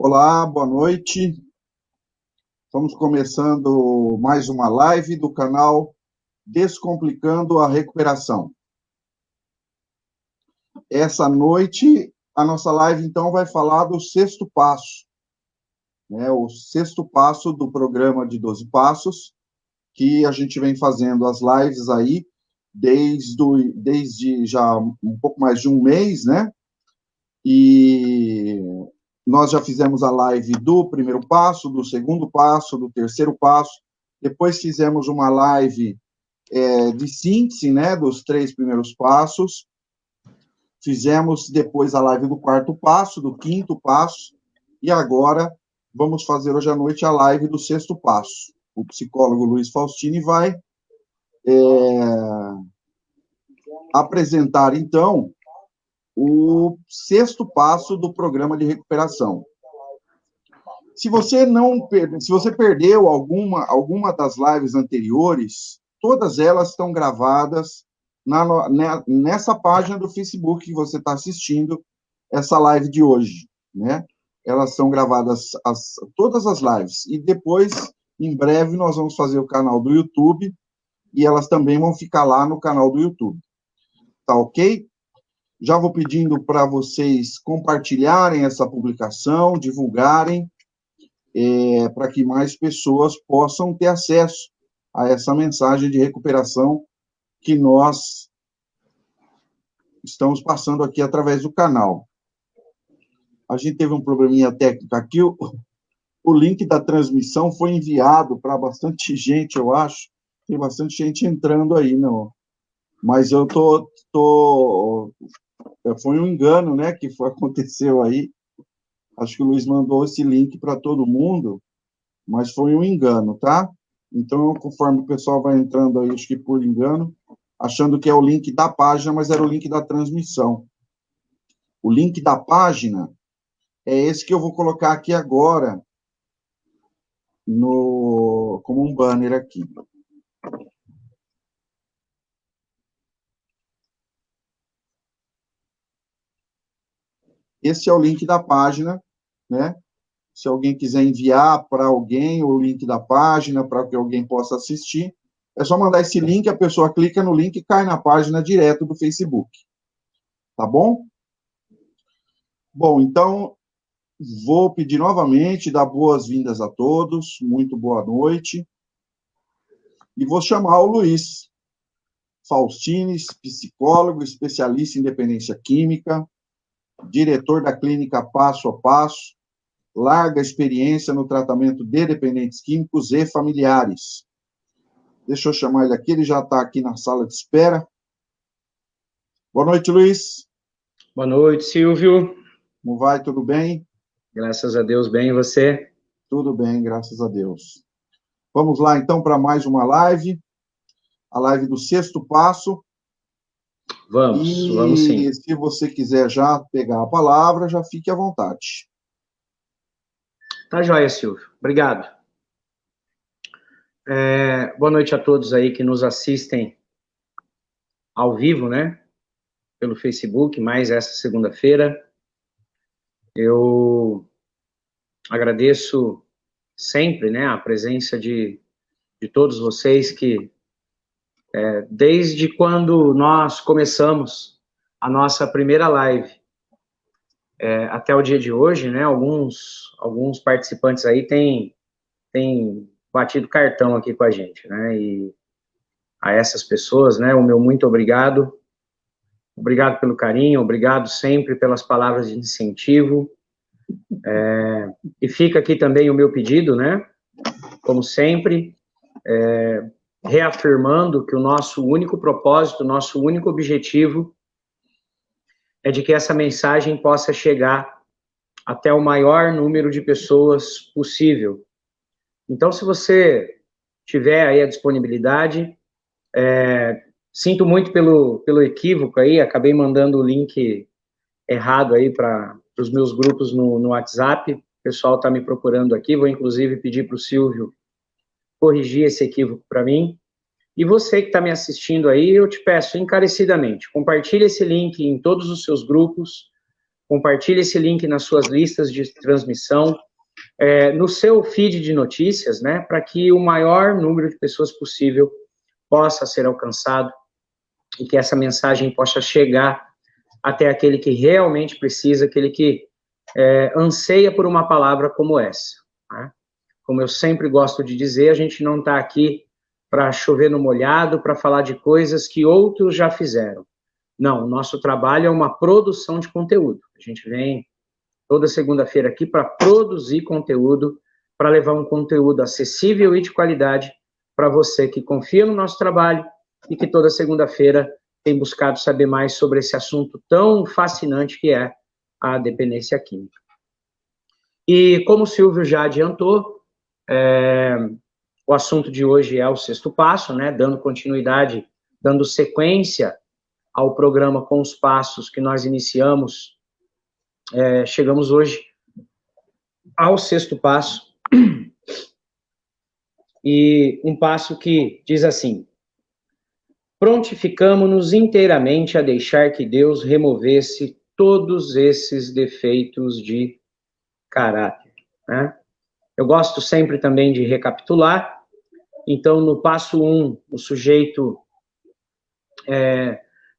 Olá, boa noite. Estamos começando mais uma live do canal Descomplicando a Recuperação. Essa noite, a nossa live, então, vai falar do sexto passo, né? O sexto passo do programa de 12 passos, que a gente vem fazendo as lives aí desde já um pouco mais de um mês, né? E nós já fizemos a live do primeiro passo, do segundo passo, do terceiro passo. Depois fizemos uma live de síntese, né, dos 3 primeiros passos. Fizemos depois a live do quarto passo, do quinto passo. E agora vamos fazer hoje à noite a live do sexto passo. O psicólogo Luiz Faustini vai apresentar, então, o sexto passo do programa de recuperação. Se você perdeu alguma das lives anteriores, todas elas estão gravadas nessa página do Facebook que você está assistindo essa live de hoje, né? Elas são gravadas todas as lives e depois, em breve, nós vamos fazer o canal do YouTube e elas também vão ficar lá no canal do YouTube. Tá ok? Já vou pedindo para vocês compartilharem essa publicação, divulgarem, para que mais pessoas possam ter acesso a essa mensagem de recuperação que nós estamos passando aqui através do canal. A gente teve um probleminha técnico aqui, o link da transmissão foi enviado para bastante gente, eu acho, tem bastante gente entrando aí, não. Mas eu foi um engano, né, que aconteceu aí. Acho que o Luiz mandou esse link para todo mundo, mas foi um engano, tá? Então, conforme o pessoal vai entrando aí, acho que por engano, achando que é o link da página, mas era o link da transmissão. O link da página é esse que eu vou colocar aqui agora, como um banner aqui. Esse é o link da página, né? Se alguém quiser enviar para alguém o link da página, para que alguém possa assistir, é só mandar esse link, a pessoa clica no link e cai na página direto do Facebook. Tá bom? Bom, então, vou pedir novamente, dar boas-vindas a todos, muito boa noite. E vou chamar o Luiz Faustini, psicólogo, especialista em dependência química, diretor da clínica Passo a Passo, larga experiência no tratamento de dependentes químicos e familiares. Deixa eu chamar ele aqui, ele já está aqui na sala de espera. Boa noite, Luiz. Boa noite, Silvio. Como vai? Tudo bem? Graças a Deus, bem, e você? Tudo bem, graças a Deus. Vamos lá, então, para mais uma live, a live do sexto passo. Vamos sim. E se você quiser já pegar a palavra, já fique à vontade. Tá joia, Silvio. Obrigado. Boa noite a todos aí que nos assistem ao vivo, né? Pelo Facebook, mais essa segunda-feira. Eu agradeço sempre, né, a presença de todos vocês que, desde quando nós começamos a nossa primeira live, até o dia de hoje, né, alguns participantes aí têm batido cartão aqui com a gente, né, e a essas pessoas, né, o meu muito obrigado pelo carinho, obrigado sempre pelas palavras de incentivo, e fica aqui também o meu pedido, né, como sempre, reafirmando que o nosso único propósito, nosso único objetivo é de que essa mensagem possa chegar até o maior número de pessoas possível. Então, se você tiver aí a disponibilidade, sinto muito pelo equívoco aí, acabei mandando o link errado aí para os meus grupos no WhatsApp, o pessoal está me procurando aqui, vou inclusive pedir para o Silvio corrigir esse equívoco para mim. E você que está me assistindo aí, eu te peço encarecidamente, compartilhe esse link em todos os seus grupos, compartilhe esse link nas suas listas de transmissão, no seu feed de notícias, né, para que o maior número de pessoas possível possa ser alcançado e que essa mensagem possa chegar até aquele que realmente precisa, aquele que anseia por uma palavra como essa, né? Como eu sempre gosto de dizer, a gente não está aqui para chover no molhado, para falar de coisas que outros já fizeram. Não, o nosso trabalho é uma produção de conteúdo. A gente vem toda segunda-feira aqui para produzir conteúdo, para levar um conteúdo acessível e de qualidade para você que confia no nosso trabalho e que toda segunda-feira tem buscado saber mais sobre esse assunto tão fascinante que é a dependência química. E como o Silvio já adiantou, o assunto de hoje é o 6º passo, né, dando continuidade, dando sequência ao programa com os passos que nós iniciamos. Chegamos hoje ao 6º passo, e um passo que diz assim: prontificamo-nos inteiramente a deixar que Deus removesse todos esses defeitos de caráter, né? Eu gosto sempre também de recapitular. Então, no passo 1, o sujeito,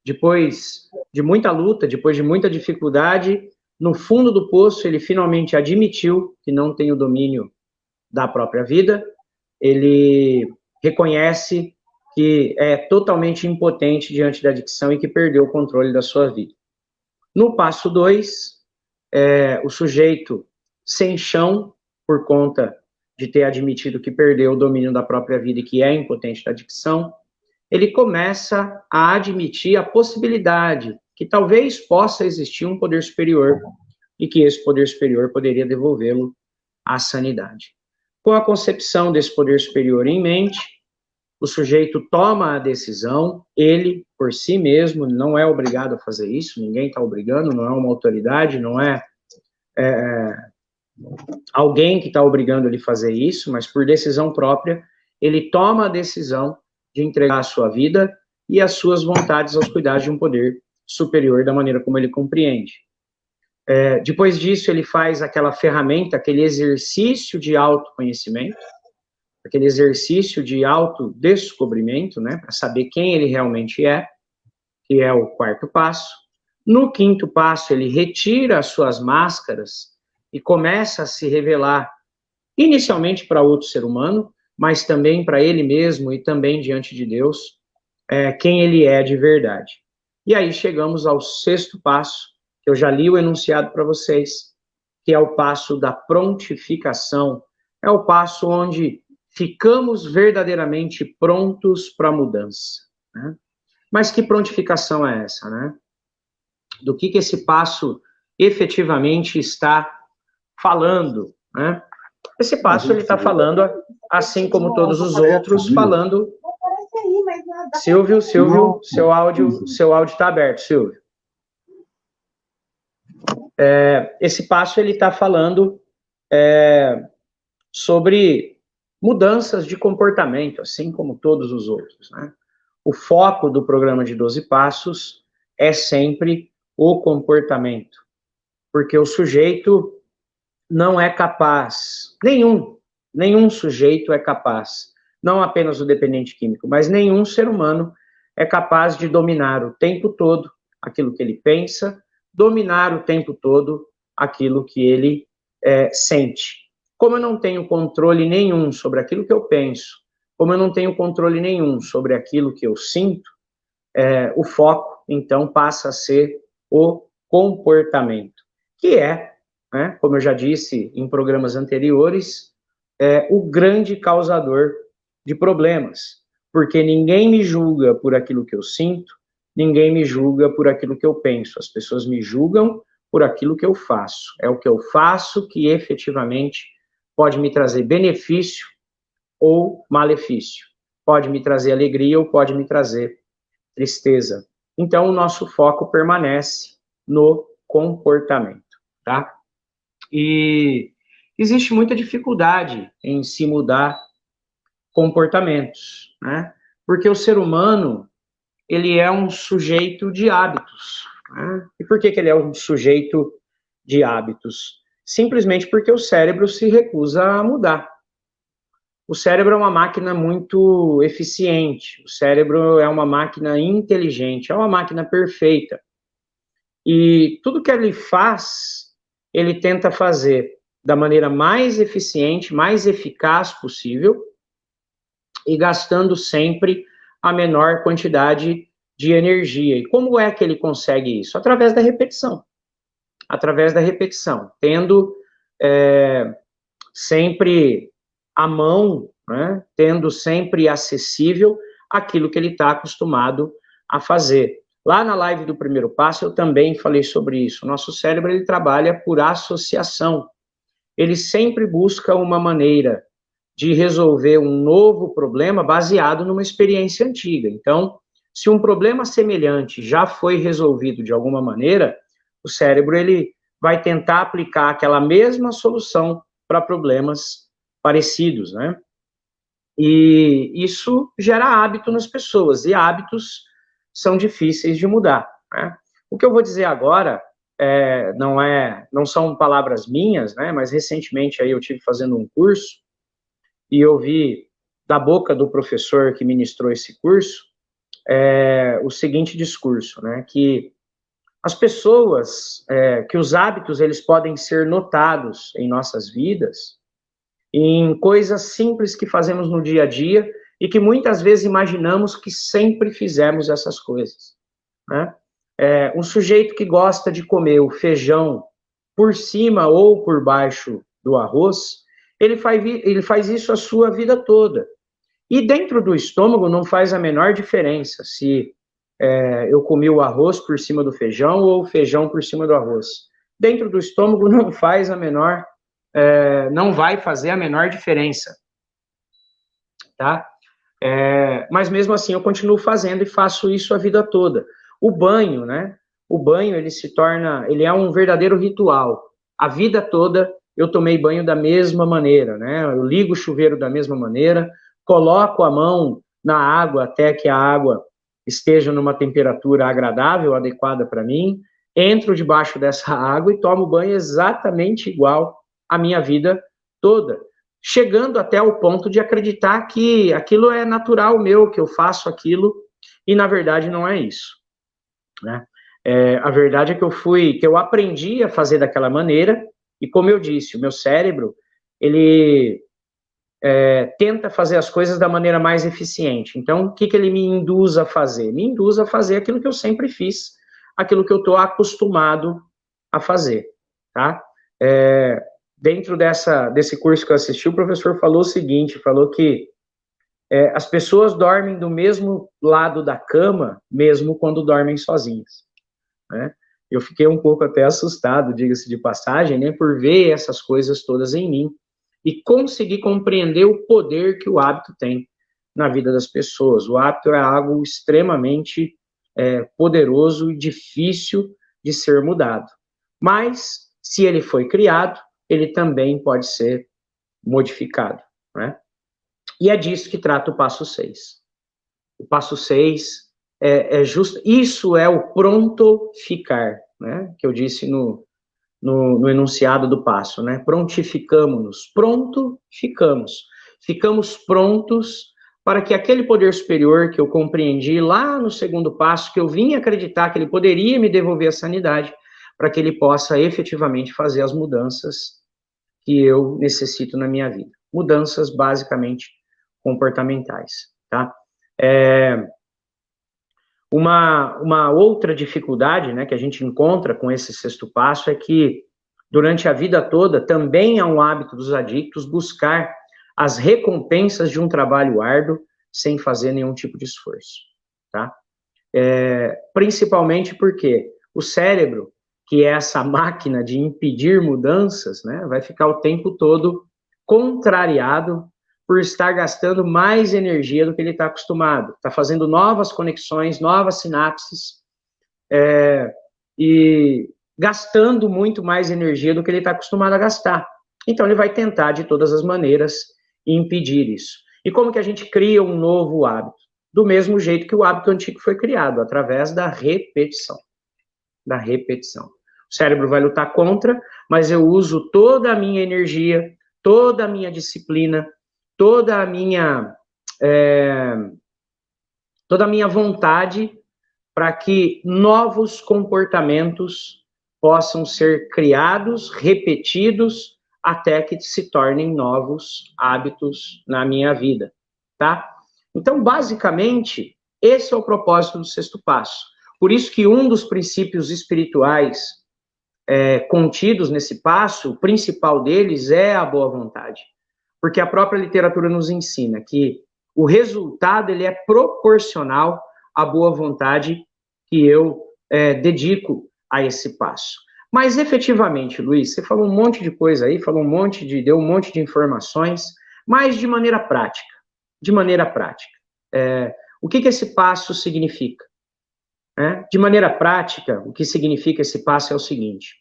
depois de muita luta, depois de muita dificuldade, no fundo do poço, ele finalmente admitiu que não tem o domínio da própria vida, ele reconhece que é totalmente impotente diante da adicção e que perdeu o controle da sua vida. No passo 2, o sujeito sem chão, por conta de ter admitido que perdeu o domínio da própria vida e que é impotente da adicção, ele começa a admitir a possibilidade que talvez possa existir um poder superior e que esse poder superior poderia devolvê-lo à sanidade. Com a concepção desse poder superior em mente, o sujeito toma a decisão, ele, por si mesmo, não é obrigado a fazer isso, ninguém está obrigando, não é uma autoridade, não é alguém que está obrigando ele a fazer isso, mas por decisão própria, ele toma a decisão de entregar a sua vida e as suas vontades aos cuidados de um poder superior da maneira como ele compreende. Depois disso, ele faz aquela ferramenta, aquele exercício de autoconhecimento, aquele exercício de autodescobrimento, né, para saber quem ele realmente é, que é o 4º passo. No 5º passo, ele retira as suas máscaras e começa a se revelar, inicialmente para outro ser humano, mas também para ele mesmo e também diante de Deus, quem ele é de verdade. E aí chegamos ao 6º passo, que eu já li o enunciado para vocês, que é o passo da prontificação. É o passo onde ficamos verdadeiramente prontos para a mudança, né? Mas que prontificação é essa, né? Do que esse passo efetivamente está falando, né? Esse passo ele está falando, assim como todos os outros, falando... Silvio, seu áudio está aberto, Silvio. Esse passo ele está falando sobre mudanças de comportamento, assim como todos os outros, né? O foco do programa de 12 passos é sempre o comportamento, porque o sujeito não é capaz, nenhum sujeito é capaz, não apenas o dependente químico, mas nenhum ser humano é capaz de dominar o tempo todo aquilo que ele pensa, dominar o tempo todo aquilo que ele sente. Como eu não tenho controle nenhum sobre aquilo que eu penso, como eu não tenho controle nenhum sobre aquilo que eu sinto, o foco, então, passa a ser o comportamento, que é, né, como eu já disse em programas anteriores, o grande causador de problemas, porque ninguém me julga por aquilo que eu sinto, ninguém me julga por aquilo que eu penso, as pessoas me julgam por aquilo que eu faço. É o que eu faço que efetivamente pode me trazer benefício ou malefício, pode me trazer alegria ou pode me trazer tristeza. Então, o nosso foco permanece no comportamento, tá? E existe muita dificuldade em se mudar comportamentos, né? Porque o ser humano, ele é um sujeito de hábitos, né? E por que ele é um sujeito de hábitos, simplesmente porque o cérebro se recusa a mudar. O cérebro é uma máquina muito eficiente, o cérebro é uma máquina inteligente, é uma máquina perfeita. E tudo que ele faz, ele tenta fazer da maneira mais eficiente, mais eficaz possível, e gastando sempre a menor quantidade de energia. E como é que ele consegue isso? Através da repetição. Através da repetição, tendo sempre à mão, né, tendo sempre acessível aquilo que ele está acostumado a fazer. Lá na live do primeiro passo eu também falei sobre isso. Nosso cérebro, ele trabalha por associação. Ele sempre busca uma maneira de resolver um novo problema baseado numa experiência antiga. Então, se um problema semelhante já foi resolvido de alguma maneira, o cérebro, ele vai tentar aplicar aquela mesma solução para problemas parecidos, né? E isso gera hábito nas pessoas, e hábitos são difíceis de mudar, né? O que eu vou dizer agora não são palavras minhas, né? Mas recentemente aí eu tive fazendo um curso e eu vi da boca do professor que ministrou esse curso o seguinte discurso, né? Que as pessoas, que os hábitos eles podem ser notados em nossas vidas em coisas simples que fazemos no dia a dia e que muitas vezes imaginamos que sempre fizemos essas coisas, né? Um sujeito que gosta de comer o feijão por cima ou por baixo do arroz, ele faz isso a sua vida toda. E dentro do estômago não faz a menor diferença se eu comi o arroz por cima do feijão ou o feijão por cima do arroz. Dentro do estômago não faz a menor não vai fazer a menor diferença, tá? Mas mesmo assim eu continuo fazendo e faço isso a vida toda. O banho, né? O banho, ele é um verdadeiro ritual. A vida toda eu tomei banho da mesma maneira, né? Eu ligo o chuveiro da mesma maneira, coloco a mão na água até que a água esteja numa temperatura agradável, adequada para mim, entro debaixo dessa água e tomo banho exatamente igual a minha vida toda, chegando até o ponto de acreditar que aquilo é natural meu, que eu faço aquilo, e na verdade não é isso, né? A verdade é que eu aprendi a fazer daquela maneira, e como eu disse, o meu cérebro, ele tenta fazer as coisas da maneira mais eficiente. Então, o que ele me induz a fazer? Me induz a fazer aquilo que eu sempre fiz, aquilo que eu estou acostumado a fazer, tá? Dentro desse curso que eu assisti, o professor falou o seguinte, falou que as pessoas dormem do mesmo lado da cama, mesmo quando dormem sozinhas, né? Eu fiquei um pouco até assustado, diga-se de passagem, né, por ver essas coisas todas em mim e conseguir compreender o poder que o hábito tem na vida das pessoas. O hábito é algo extremamente poderoso e difícil de ser mudado. Mas, se ele foi criado, ele também pode ser modificado, né? E é disso que trata o passo 6. O passo 6 isso é o pronto ficar, né? Que eu disse no enunciado do passo, né? Prontificamos-nos, pronto ficamos. Ficamos prontos para que aquele poder superior que eu compreendi lá no segundo passo, que eu vim acreditar que ele poderia me devolver a sanidade, para que ele possa efetivamente fazer as mudanças que eu necessito na minha vida. Mudanças basicamente comportamentais, tá? Uma outra dificuldade, né, que a gente encontra com esse sexto passo é que, durante a vida toda, também é um hábito dos adictos buscar as recompensas de um trabalho árduo sem fazer nenhum tipo de esforço, tá? Principalmente porque o cérebro, que é essa máquina de impedir mudanças, né, vai ficar o tempo todo contrariado por estar gastando mais energia do que ele está acostumado. Está fazendo novas conexões, novas sinapses, e gastando muito mais energia do que ele está acostumado a gastar. Então, ele vai tentar, de todas as maneiras, impedir isso. E como que a gente cria um novo hábito? Do mesmo jeito que o hábito antigo foi criado, através da repetição. Da repetição. cérebro vai lutar contra, mas eu uso toda a minha energia, toda a minha disciplina, toda a minha vontade para que novos comportamentos possam ser criados, repetidos, até que se tornem novos hábitos na minha vida, tá? Então, basicamente, esse é o propósito do sexto passo. Por isso que um dos princípios espirituais contidos nesse passo, o principal deles é a boa vontade. Porque a própria literatura nos ensina que o resultado ele é proporcional à boa vontade que eu dedico a esse passo. Mas, efetivamente, Luiz, você falou um monte de coisa aí, deu um monte de informações, mas de maneira prática. O que esse passo significa? De maneira prática, o que significa esse passo é o seguinte: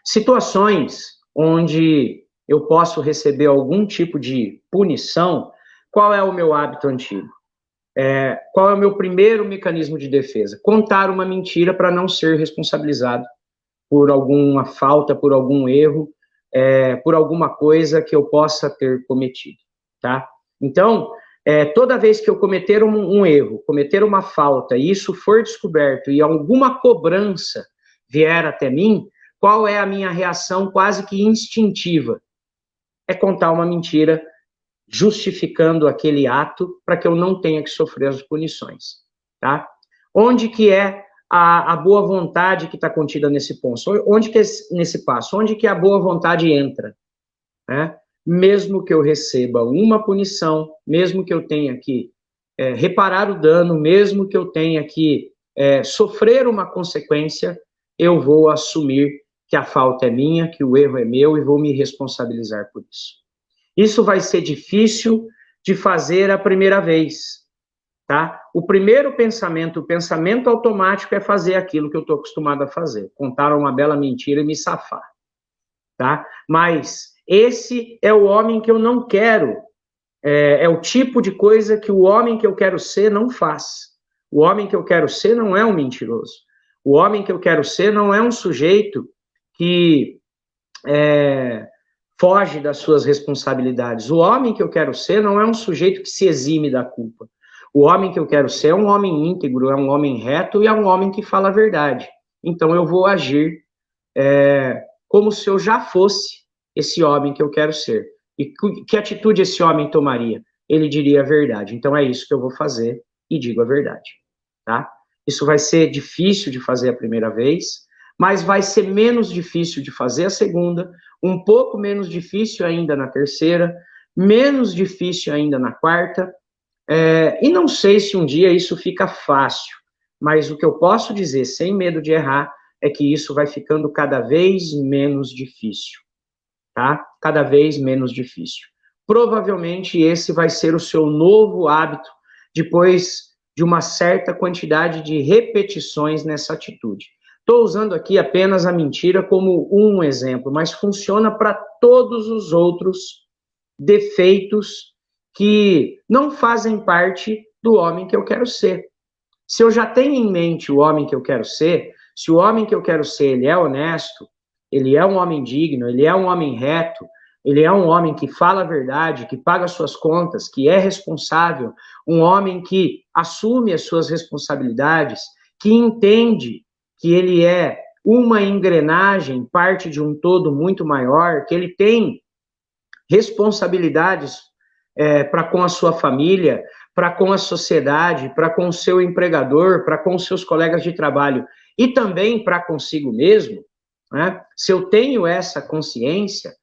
situações onde eu posso receber algum tipo de punição, qual é o meu hábito antigo? Qual é o meu primeiro mecanismo de defesa? Contar uma mentira para não ser responsabilizado por alguma falta, por algum erro, por alguma coisa que eu possa ter cometido, tá? Então, toda vez que eu cometer um erro, cometer uma falta, e isso for descoberto, e alguma cobrança vier até mim, qual é a minha reação quase que instintiva? É contar uma mentira, justificando aquele ato para que eu não tenha que sofrer as punições, tá? Onde que é a boa vontade que está contida nesse ponto? Onde que é nesse passo? Onde que a boa vontade entra? Né? Mesmo que eu receba uma punição, mesmo que eu tenha que reparar o dano, mesmo que eu tenha que sofrer uma consequência, eu vou assumir que a falta é minha, que o erro é meu e vou me responsabilizar por isso. Isso vai ser difícil de fazer a primeira vez, tá? O primeiro pensamento, o pensamento automático é fazer aquilo que eu estou acostumado a fazer, contar uma bela mentira e me safar, tá? Mas esse é o homem que eu não quero, é o tipo de coisa que o homem que eu quero ser não faz. O homem que eu quero ser não é um mentiroso. O homem que eu quero ser não é um sujeito que foge das suas responsabilidades. O homem que eu quero ser não é um sujeito que se exime da culpa. O homem que eu quero ser é um homem íntegro, é um homem reto e é um homem que fala a verdade. Então eu vou agir como se eu já fosse esse homem que eu quero ser. E que atitude esse homem tomaria? Ele diria a verdade. Então é isso que eu vou fazer e digo a verdade, tá? Isso vai ser difícil de fazer a primeira vez, mas vai ser menos difícil de fazer a segunda, um pouco menos difícil ainda na terceira, menos difícil ainda na quarta, e não sei se um dia isso fica fácil, mas o que eu posso dizer, sem medo de errar, é que isso vai ficando cada vez menos difícil, tá? Cada vez menos difícil. Provavelmente esse vai ser o seu novo hábito, depois de uma certa quantidade de repetições nessa atitude. Estou usando aqui apenas a mentira como um exemplo, mas funciona para todos os outros defeitos que não fazem parte do homem que eu quero ser. Se eu já tenho em mente o homem que eu quero ser, se o homem que eu quero ser ele é honesto, ele é um homem digno, ele é um homem reto, ele é um homem que fala a verdade, que paga suas contas, que é responsável, um homem que assume as suas responsabilidades, que entende que ele é uma engrenagem, parte de um todo muito maior, que ele tem responsabilidades para com a sua família, para com a sociedade, para com o seu empregador, para com os seus colegas de trabalho e também para consigo mesmo, né? Se eu tenho essa consciência,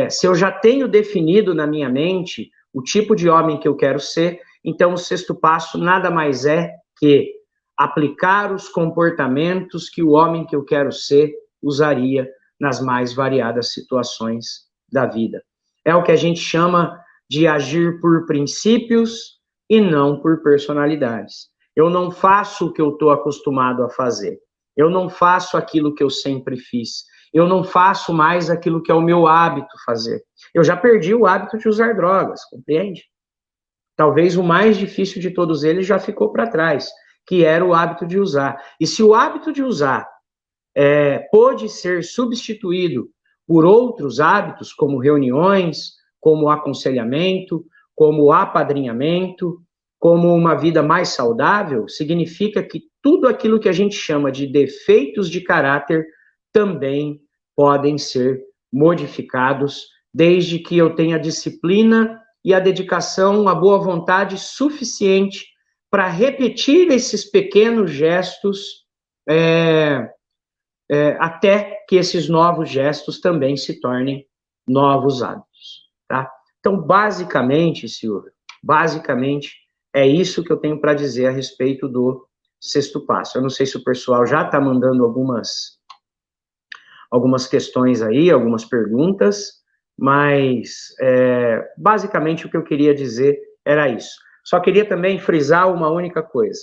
se eu já tenho definido na minha mente o tipo de homem que eu quero ser, então o sexto passo nada mais é que aplicar os comportamentos que o homem que eu quero ser usaria nas mais variadas situações da vida. É o que a gente chama de agir por princípios e não por personalidades. Eu não faço o que eu estou acostumado a fazer. Eu não faço aquilo que eu sempre fiz. Eu não faço mais aquilo que é o meu hábito fazer. Eu já perdi o hábito de usar drogas, compreende? Talvez o mais difícil de todos eles já ficou para trás, que era o hábito de usar. E se o hábito de usar pode ser substituído por outros hábitos, como reuniões, como aconselhamento, como apadrinhamento, como uma vida mais saudável, significa que tudo aquilo que a gente chama de defeitos de caráter também podem ser modificados, desde que eu tenha disciplina e a dedicação, a boa vontade suficiente para repetir esses pequenos gestos até que esses novos gestos também se tornem novos hábitos, tá? Então, basicamente, Silvio, é isso que eu tenho para dizer a respeito do sexto passo. Eu não sei se o pessoal já está mandando algumas questões aí, algumas perguntas, mas basicamente o que eu queria dizer era isso. Só queria também frisar uma única coisa.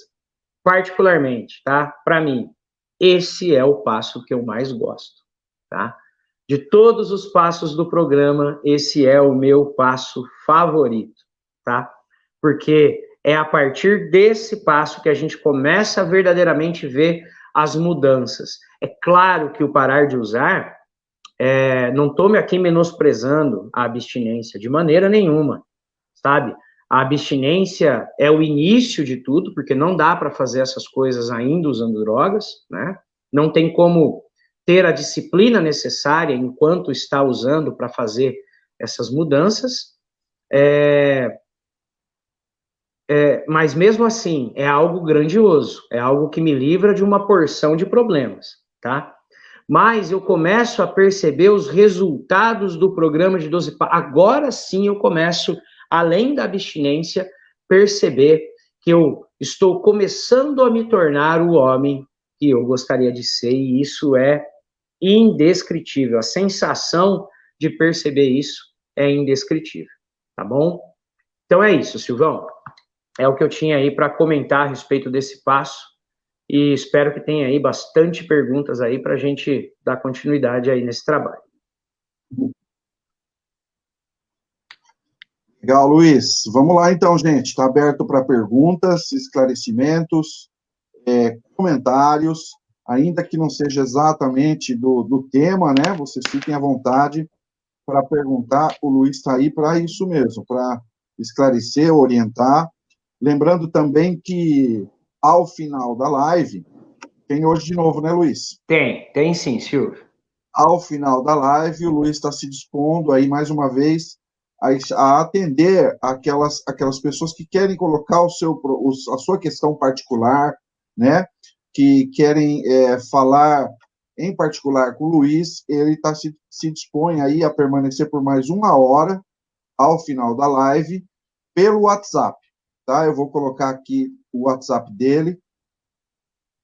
Particularmente, tá? Para mim, esse é o passo que eu mais gosto, tá? De todos os passos do programa, esse é o meu passo favorito, tá? Porque é a partir desse passo que a gente começa a verdadeiramente ver as mudanças. É claro que o parar de usar, não estou aqui menosprezando a abstinência, de maneira nenhuma, sabe? A abstinência é o início de tudo, porque não dá para fazer essas coisas ainda usando drogas, né? Não tem como ter a disciplina necessária enquanto está usando para fazer essas mudanças. Mas mesmo assim, é algo grandioso, é algo que me livra de uma porção de problemas, tá? Mas eu começo a perceber os resultados do programa de 12 passos. Agora sim eu começo, além da abstinência, perceber que eu estou começando a me tornar o homem que eu gostaria de ser, e isso é indescritível. A sensação de perceber isso é indescritível, tá bom? Então é isso, Silvão. É o que eu tinha aí para comentar a respeito desse passo, e espero que tenha aí bastante perguntas aí para a gente dar continuidade aí nesse trabalho. Legal, Luiz. Vamos lá então, gente. Está aberto para perguntas, esclarecimentos, comentários, ainda que não seja exatamente do tema, né? Vocês fiquem à vontade para perguntar. O Luiz está aí para isso mesmo, para esclarecer, orientar. Lembrando também que, ao final da live, tem hoje de novo, né, Luiz? Tem sim, Silvio. Ao final da live, o Luiz está se dispondo aí, mais uma vez, a atender aquelas pessoas que querem colocar a sua questão particular, né? Que querem falar em particular com o Luiz. Ele se dispõe aí a permanecer por mais 1 hora, ao final da live, pelo WhatsApp, tá? Eu vou colocar aqui o WhatsApp dele,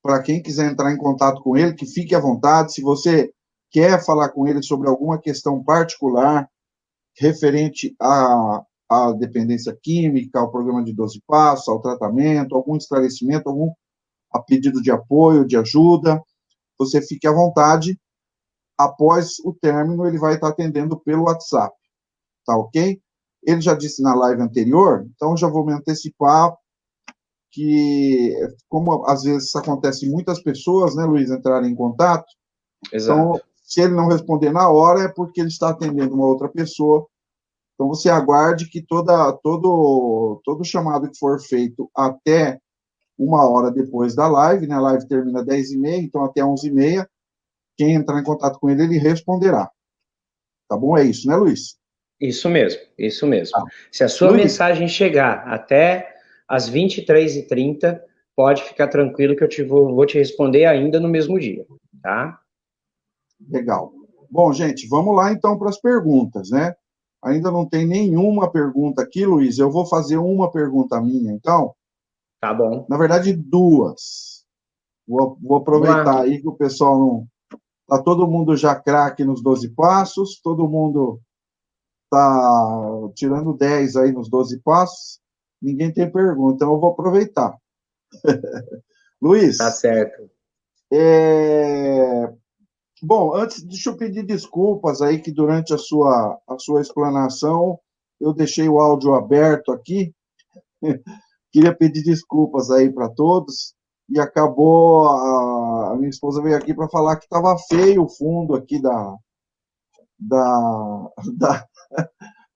para quem quiser entrar em contato com ele, que fique à vontade. Se você quer falar com ele sobre alguma questão particular referente à dependência química, ao programa de 12 passos, ao tratamento, algum esclarecimento, algum a pedido de apoio, de ajuda, você fique à vontade. Após o término, ele vai estar atendendo pelo WhatsApp, tá ok? Ele já disse na live anterior, então já vou me antecipar que, como às vezes acontece muitas pessoas, né, Luiz, entrarem em contato, Exato. Então, se ele não responder na hora, é porque ele está atendendo uma outra pessoa. Então, você aguarde que todo chamado que for feito até 1 hora depois da live, né, a live termina às 10h30, então até 11h30, quem entrar em contato com ele responderá. Tá bom? É isso, né, Luiz? Isso mesmo, isso mesmo. Tá. Se a sua Luiz, mensagem chegar até às 23h30, pode ficar tranquilo que eu vou te responder ainda no mesmo dia, tá? Legal. Bom, gente, vamos lá então para as perguntas, né? Ainda não tem nenhuma pergunta aqui, Luiz. Eu vou fazer uma pergunta minha, então. Tá bom. Na verdade, 2. Vou aproveitar aí que o pessoal não... Está todo mundo já craque nos 12 passos, todo mundo está tirando 10 aí nos 12 passos, ninguém tem pergunta, então eu vou aproveitar. Luiz. Tá certo. Bom, antes, deixa eu pedir desculpas aí que durante a sua explanação eu deixei o áudio aberto aqui. Queria pedir desculpas aí para todos. e acabou, a minha esposa veio aqui para falar que estava feio o fundo aqui da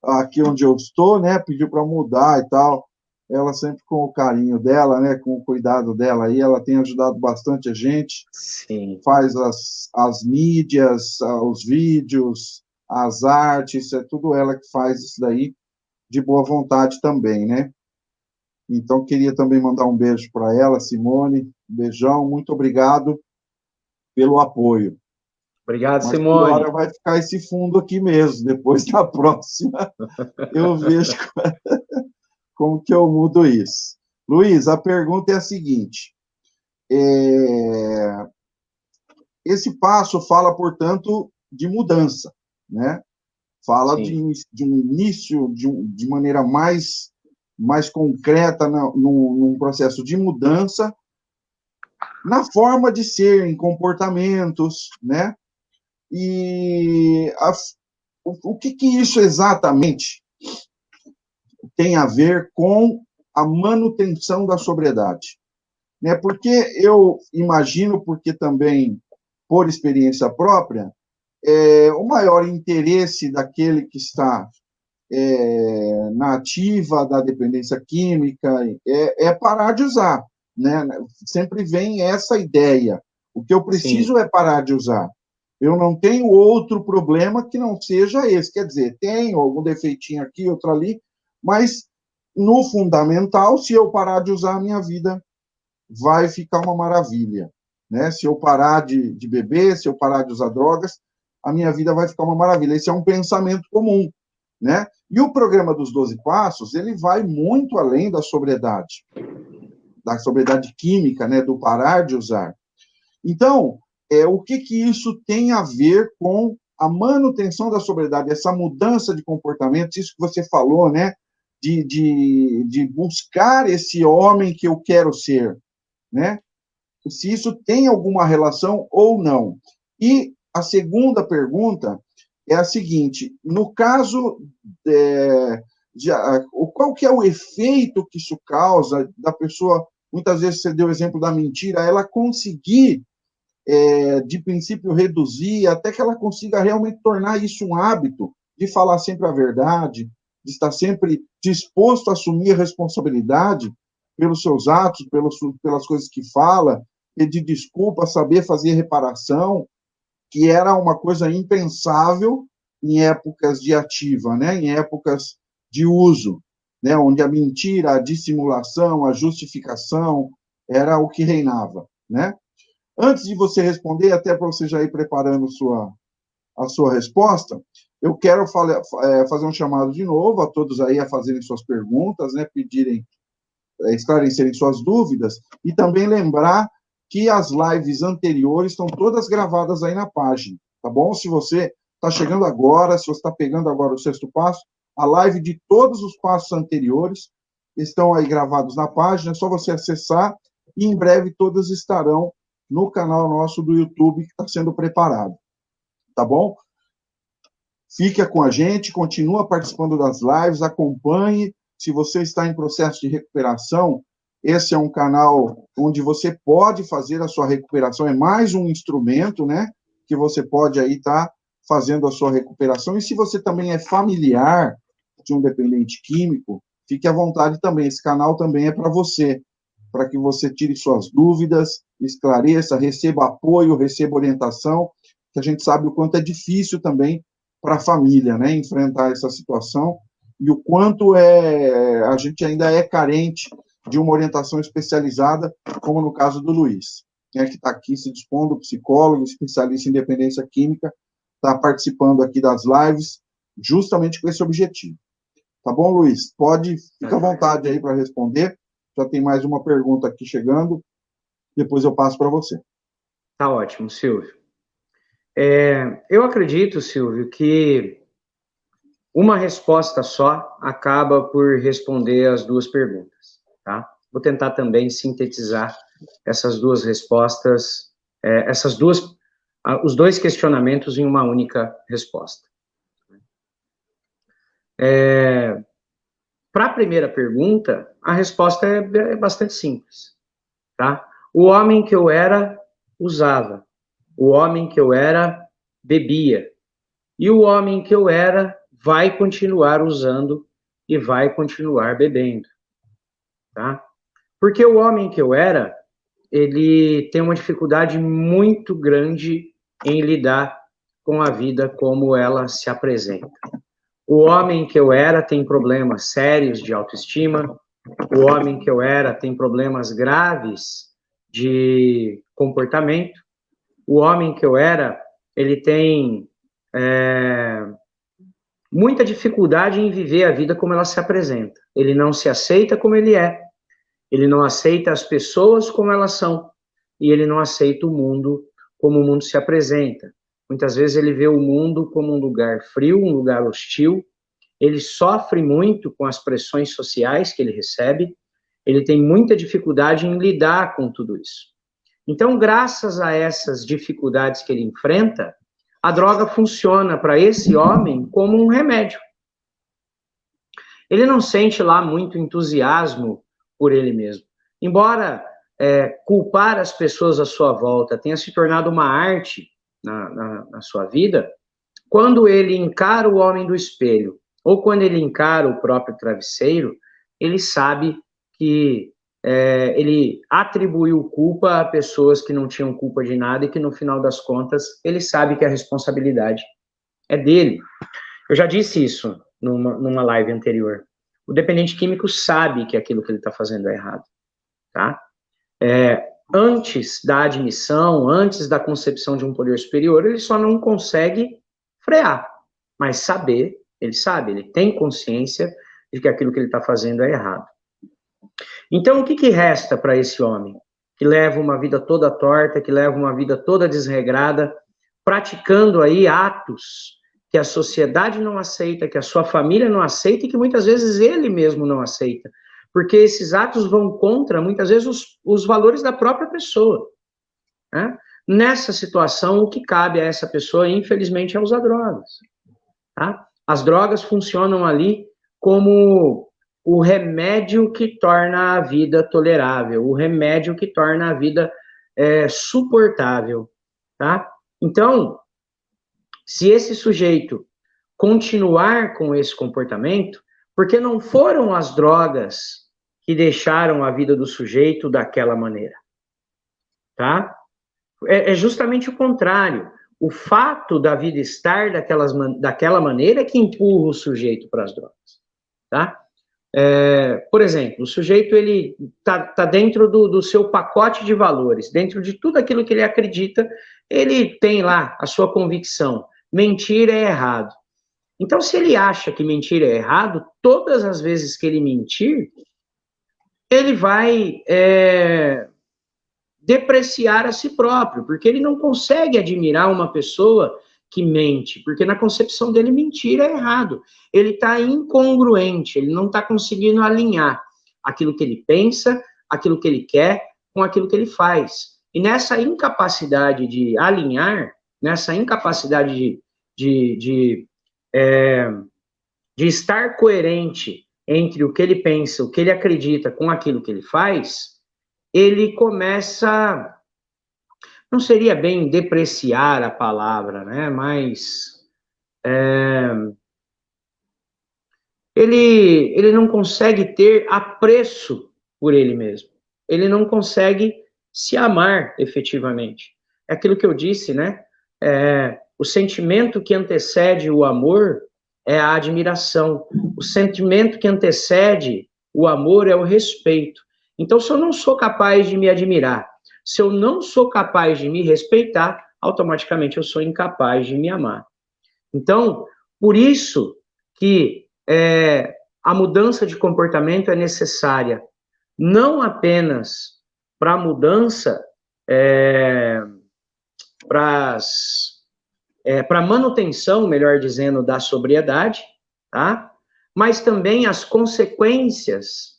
aqui onde eu estou, né? Pediu para mudar e tal. Ela sempre com o carinho dela, né? Com o cuidado dela aí, ela tem ajudado bastante a gente. Sim. Faz as mídias, os vídeos, as artes, é tudo ela que faz isso daí de boa vontade também, né? Então, queria também mandar um beijo para ela, Simone. Beijão, muito obrigado pelo apoio. Obrigado, Mas por hora Simone. vai ficar esse fundo aqui mesmo. Depois da próxima, eu vejo como que eu mudo isso. Luiz, a pergunta é a seguinte: esse passo fala, portanto, de mudança, né? Fala Sim, de um início, de maneira mais concreta, num processo de mudança, na forma de ser, em comportamentos, né? E o que isso exatamente tem a ver com a manutenção da sobriedade? Né? Porque eu imagino, porque também, por experiência própria, o maior interesse daquele que está na ativa da dependência química é parar de usar. Né? Sempre vem essa ideia. O que eu sim, preciso é parar de usar. Eu não tenho outro problema que não seja esse. Quer dizer, tenho algum defeitinho aqui, outro ali, mas no fundamental, se eu parar de usar, a minha vida vai ficar uma maravilha. Né? Se eu parar de beber, se eu parar de usar drogas, a minha vida vai ficar uma maravilha. Esse é um pensamento comum. Né? E o programa dos 12 Passos, ele vai muito além da sobriedade química, né? Do parar de usar. Então, o que isso tem a ver com a manutenção da sobriedade, essa mudança de comportamento, isso que você falou, né? De buscar esse homem que eu quero ser, né? Se isso tem alguma relação ou não. E a segunda pergunta é a seguinte: no caso, qual que é o efeito que isso causa da pessoa, muitas vezes você deu o exemplo da mentira, ela conseguir, de princípio, reduzir, até que ela consiga realmente tornar isso um hábito, de falar sempre a verdade, de estar sempre disposto a assumir a responsabilidade pelos seus atos, pelas coisas que fala, pedir desculpa, saber fazer reparação, que era uma coisa impensável em épocas de ativa, né? Em épocas de uso, né? Onde a mentira, a dissimulação, a justificação era o que reinava, né? Antes de você responder, até para você já ir preparando a sua resposta, eu quero fazer um chamado de novo a todos aí a fazerem suas perguntas, né? Pedirem, esclarecerem suas dúvidas e também lembrar que as lives anteriores estão todas gravadas aí na página, tá bom? Se você está chegando agora, se você está pegando agora o sexto passo, a live de todos os passos anteriores estão aí gravados na página, é só você acessar e em breve todas estarão no canal nosso do YouTube que está sendo preparado, tá bom? Fica com a gente, continua participando das lives, acompanhe. Se você está em processo de recuperação, esse é um canal onde você pode fazer a sua recuperação, é mais um instrumento, né, que você pode aí estar fazendo a sua recuperação. E se você também é familiar de um dependente químico, fique à vontade também, esse canal também é para que você tire suas dúvidas, esclareça, receba apoio, receba orientação, que a gente sabe o quanto é difícil também para a família, né, enfrentar essa situação e o quanto a gente ainda é carente de uma orientação especializada, como no caso do Luiz, né, que está aqui se dispondo, psicólogo, especialista em dependência química, está participando aqui das lives, justamente com esse objetivo. Tá bom, Luiz? Fica à vontade aí para responder. Já tem mais uma pergunta aqui chegando, depois eu passo para você. tá ótimo, Silvio. Eu acredito, Silvio, que uma resposta só acaba por responder as duas perguntas, tá? Vou tentar também sintetizar essas duas respostas, os dois questionamentos em uma única resposta. Para a primeira pergunta, a resposta é bastante simples, tá? O homem que eu era, usava. O homem que eu era, bebia. E o homem que eu era, vai continuar usando e vai continuar bebendo. Tá? Porque o homem que eu era, ele tem uma dificuldade muito grande em lidar com a vida como ela se apresenta. O homem que eu era tem problemas sérios de autoestima, o homem que eu era tem problemas graves de comportamento, o homem que eu era, ele tem muita dificuldade em viver a vida como ela se apresenta. Ele não se aceita como ele é, ele não aceita as pessoas como elas são, e ele não aceita o mundo como o mundo se apresenta. Muitas vezes ele vê o mundo como um lugar frio, um lugar hostil, ele sofre muito com as pressões sociais que ele recebe, ele tem muita dificuldade em lidar com tudo isso. Então, graças a essas dificuldades que ele enfrenta, a droga funciona para esse homem como um remédio. Ele não sente lá muito entusiasmo por ele mesmo. Embora culpar as pessoas à sua volta tenha se tornado uma arte na sua vida, quando ele encara o homem do espelho, ou quando ele encara o próprio travesseiro, ele sabe que ele atribuiu culpa a pessoas que não tinham culpa de nada e que, no final das contas, ele sabe que a responsabilidade é dele. Eu já disse isso numa live anterior. O dependente químico sabe que aquilo que ele está fazendo é errado, tá? Antes da admissão, antes da concepção de um poder superior, ele só não consegue frear, mas saber, ele sabe, ele tem consciência de que aquilo que ele está fazendo é errado. Então, o que resta para esse homem, que leva uma vida toda torta, que leva uma vida toda desregrada, praticando aí atos que a sociedade não aceita, que a sua família não aceita e que muitas vezes ele mesmo não aceita, porque esses atos vão contra, muitas vezes, os valores da própria pessoa, né? Nessa situação, o que cabe a essa pessoa, infelizmente, é usar drogas, tá? As drogas funcionam ali como o remédio que torna a vida tolerável, o remédio que torna a vida suportável, tá? Então, se esse sujeito continuar com esse comportamento, porque não foram as drogas que deixaram a vida do sujeito daquela maneira, tá? É justamente o contrário. O fato da vida estar daquela maneira é que empurra o sujeito para as drogas, tá? Por exemplo, o sujeito ele tá dentro do seu pacote de valores, dentro de tudo aquilo que ele acredita, ele tem lá a sua convicção. Mentir é errado. Então, se ele acha que mentir é errado, todas as vezes que ele mentir, ele vai depreciar a si próprio, porque ele não consegue admirar uma pessoa que mente, porque na concepção dele mentir é errado. Ele está incongruente, ele não está conseguindo alinhar aquilo que ele pensa, aquilo que ele quer, com aquilo que ele faz. E nessa incapacidade de alinhar, nessa incapacidade de estar coerente entre o que ele pensa, o que ele acredita com aquilo que ele faz, ele começa, não seria bem depreciar a palavra, né? Mas ele não consegue ter apreço por ele mesmo. Ele não consegue se amar efetivamente. É aquilo que eu disse, né? O sentimento que antecede o amor é a admiração. O sentimento que antecede o amor é o respeito. Então, se eu não sou capaz de me admirar, se eu não sou capaz de me respeitar, automaticamente eu sou incapaz de me amar. Então, por isso que a mudança de comportamento é necessária, não apenas para a mudança, para a manutenção, melhor dizendo, da sobriedade, tá? Mas também as consequências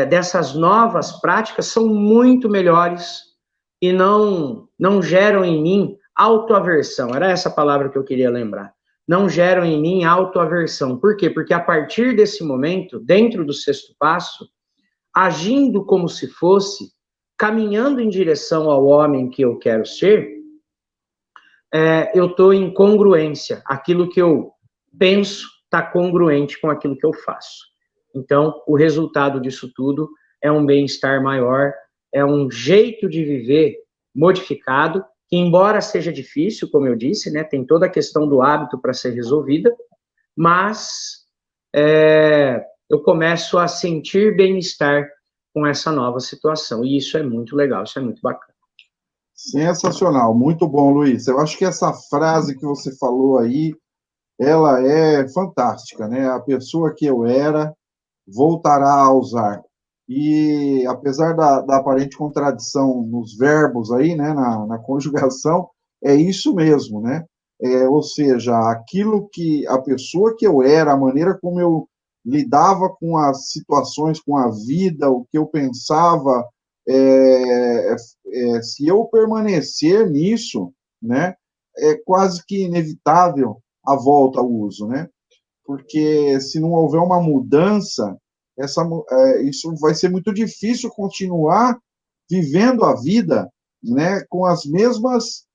dessas novas práticas são muito melhores e não geram em mim autoaversão. Era essa palavra que eu queria lembrar. Não geram em mim autoaversão. Por quê? Porque a partir desse momento, dentro do sexto passo, agindo como se fosse, caminhando em direção ao homem que eu quero ser, eu estou em congruência. Aquilo que eu penso está congruente com aquilo que eu faço. Então, o resultado disso tudo é um bem-estar maior, é um jeito de viver modificado, que embora seja difícil, como eu disse, né, tem toda a questão do hábito para ser resolvida, mas eu começo a sentir bem-estar com essa nova situação, e isso é muito legal, isso é muito bacana. Sensacional, muito bom, Luiz. Eu acho que essa frase que você falou aí, ela é fantástica, né? A pessoa que eu era voltará a usar. E apesar da aparente contradição nos verbos aí, né, na conjugação, é isso mesmo, né? Ou seja, aquilo que a pessoa que eu era, a maneira como eu lidava com as situações, com a vida, o que eu pensava, se eu permanecer nisso, né, é quase que inevitável a volta ao uso, né? Porque se não houver uma mudança, isso vai ser muito difícil continuar vivendo a vida, né, com as mesmas,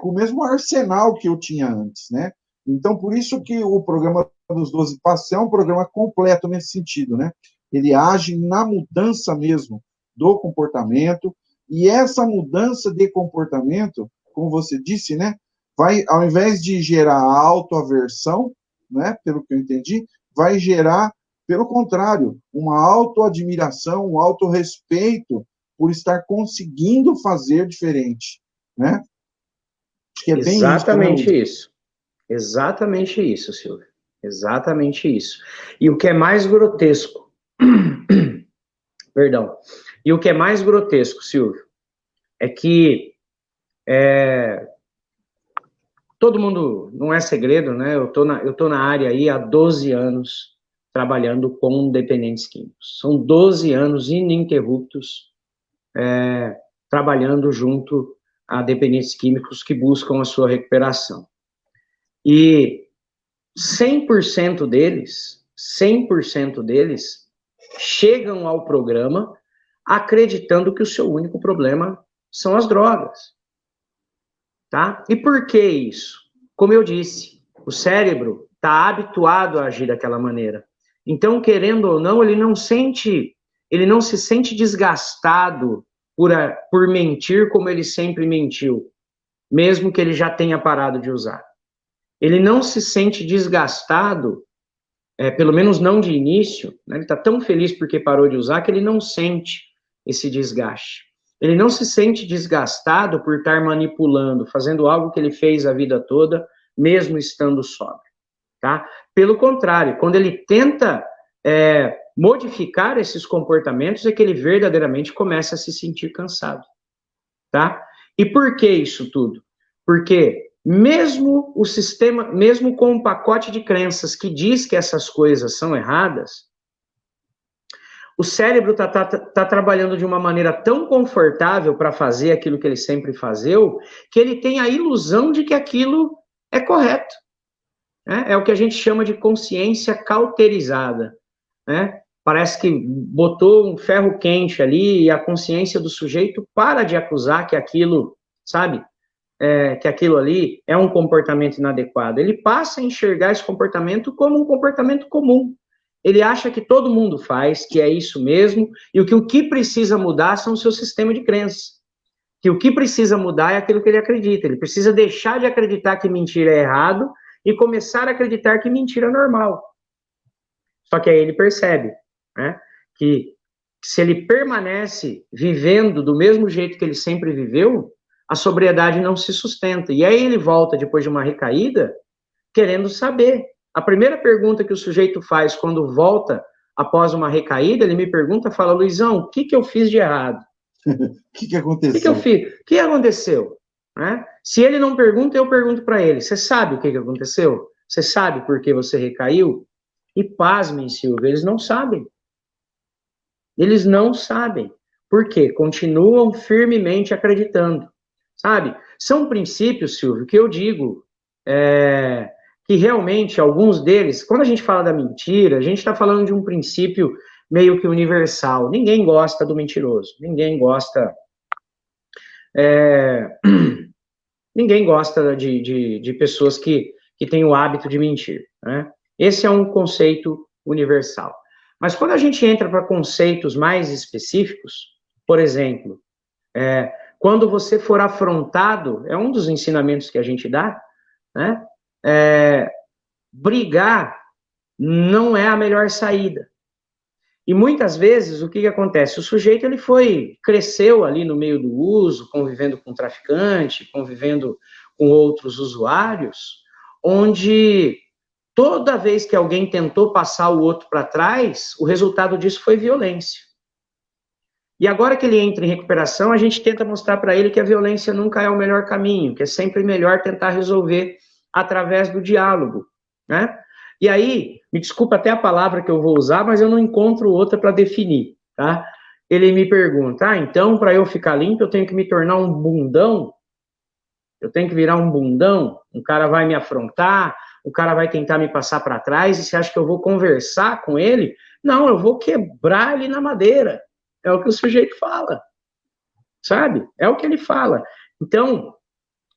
com o mesmo arsenal que eu tinha antes, né? Então, por isso que o programa dos 12 Passos é um programa completo nesse sentido, né? Ele age na mudança mesmo do comportamento, e essa mudança de comportamento, como você disse, né, vai, ao invés de gerar autoaversão, né, pelo que eu entendi, vai gerar, pelo contrário, uma autoadmiração, um autorrespeito por estar conseguindo fazer diferente, né? Acho que é bem isso, né, Luiz? Exatamente isso, Silvio. Exatamente isso. E o que é mais grotesco, perdão, e o que é mais grotesco, Silvio, é que todo mundo, não é segredo, né? Eu tô na área aí há 12 anos trabalhando com dependentes químicos. São 12 anos ininterruptos trabalhando junto a dependentes químicos que buscam a sua recuperação. E 100% deles chegam ao programa acreditando que o seu único problema são as drogas. Tá? E por que isso? Como eu disse, o cérebro está habituado a agir daquela maneira. Então, querendo ou não, ele não se sente desgastado por mentir como ele sempre mentiu, mesmo que ele já tenha parado de usar. Ele não se sente desgastado, pelo menos não de início, né? Ele está tão feliz porque parou de usar que ele não sente esse desgaste. Ele não se sente desgastado por estar manipulando, fazendo algo que ele fez a vida toda, mesmo estando sóbrio, tá? Pelo contrário, quando ele tenta modificar esses comportamentos, é que ele verdadeiramente começa a se sentir cansado, tá? E por que isso tudo? Porque mesmo o sistema, mesmo com um pacote de crenças que diz que essas coisas são erradas, o cérebro tá trabalhando de uma maneira tão confortável para fazer aquilo que ele sempre fazeu, que ele tem a ilusão de que aquilo é correto. Né? É o que a gente chama de consciência cauterizada. Né? Parece que botou um ferro quente ali e a consciência do sujeito para de acusar que aquilo, sabe, que aquilo ali é um comportamento inadequado. Ele passa a enxergar esse comportamento como um comportamento comum. Ele acha que todo mundo faz, que é isso mesmo, e o que precisa mudar são o seu sistema de crenças. Que o que precisa mudar é aquilo que ele acredita. Ele precisa deixar de acreditar que mentira é errado e começar a acreditar que mentira é normal. Só que aí ele percebe, né, que se ele permanece vivendo do mesmo jeito que ele sempre viveu, a sobriedade não se sustenta. E aí ele volta, depois de uma recaída, querendo saber. A primeira pergunta que o sujeito faz quando volta após uma recaída, ele me pergunta, fala, Luizão, o que eu fiz de errado? O que aconteceu? O que eu fiz? O que aconteceu? Né? Se ele não pergunta, eu pergunto para ele, você sabe o que aconteceu? Você sabe por que você recaiu? E pasmem, Silvio, eles não sabem. Eles não sabem. Por quê? Continuam firmemente acreditando. Sabe? São princípios, Silvio, que eu digo que realmente alguns deles, quando a gente fala da mentira, a gente está falando de um princípio meio que universal. Ninguém gosta do mentiroso, ninguém gosta ninguém gosta de pessoas que têm o hábito de mentir, né? Esse é um conceito universal. Mas quando a gente entra para conceitos mais específicos, por exemplo, quando você for afrontado, é um dos ensinamentos que a gente dá, né? Brigar não é a melhor saída. E muitas vezes, o que acontece? O sujeito, ele cresceu ali no meio do uso, convivendo com traficante, convivendo com outros usuários, onde toda vez que alguém tentou passar o outro para trás, o resultado disso foi violência. E agora que ele entra em recuperação, a gente tenta mostrar para ele que a violência nunca é o melhor caminho, que é sempre melhor tentar resolver através do diálogo, né? E aí, me desculpa até a palavra que eu vou usar, mas eu não encontro outra para definir, tá? Ele me pergunta, então, para eu ficar limpo, eu tenho que me tornar um bundão? Eu tenho que virar um bundão? Um cara vai me afrontar, o cara vai tentar me passar para trás, e você acha que eu vou conversar com ele? Não, eu vou quebrar ele na madeira. É o que o sujeito fala, sabe? É o que ele fala. Então,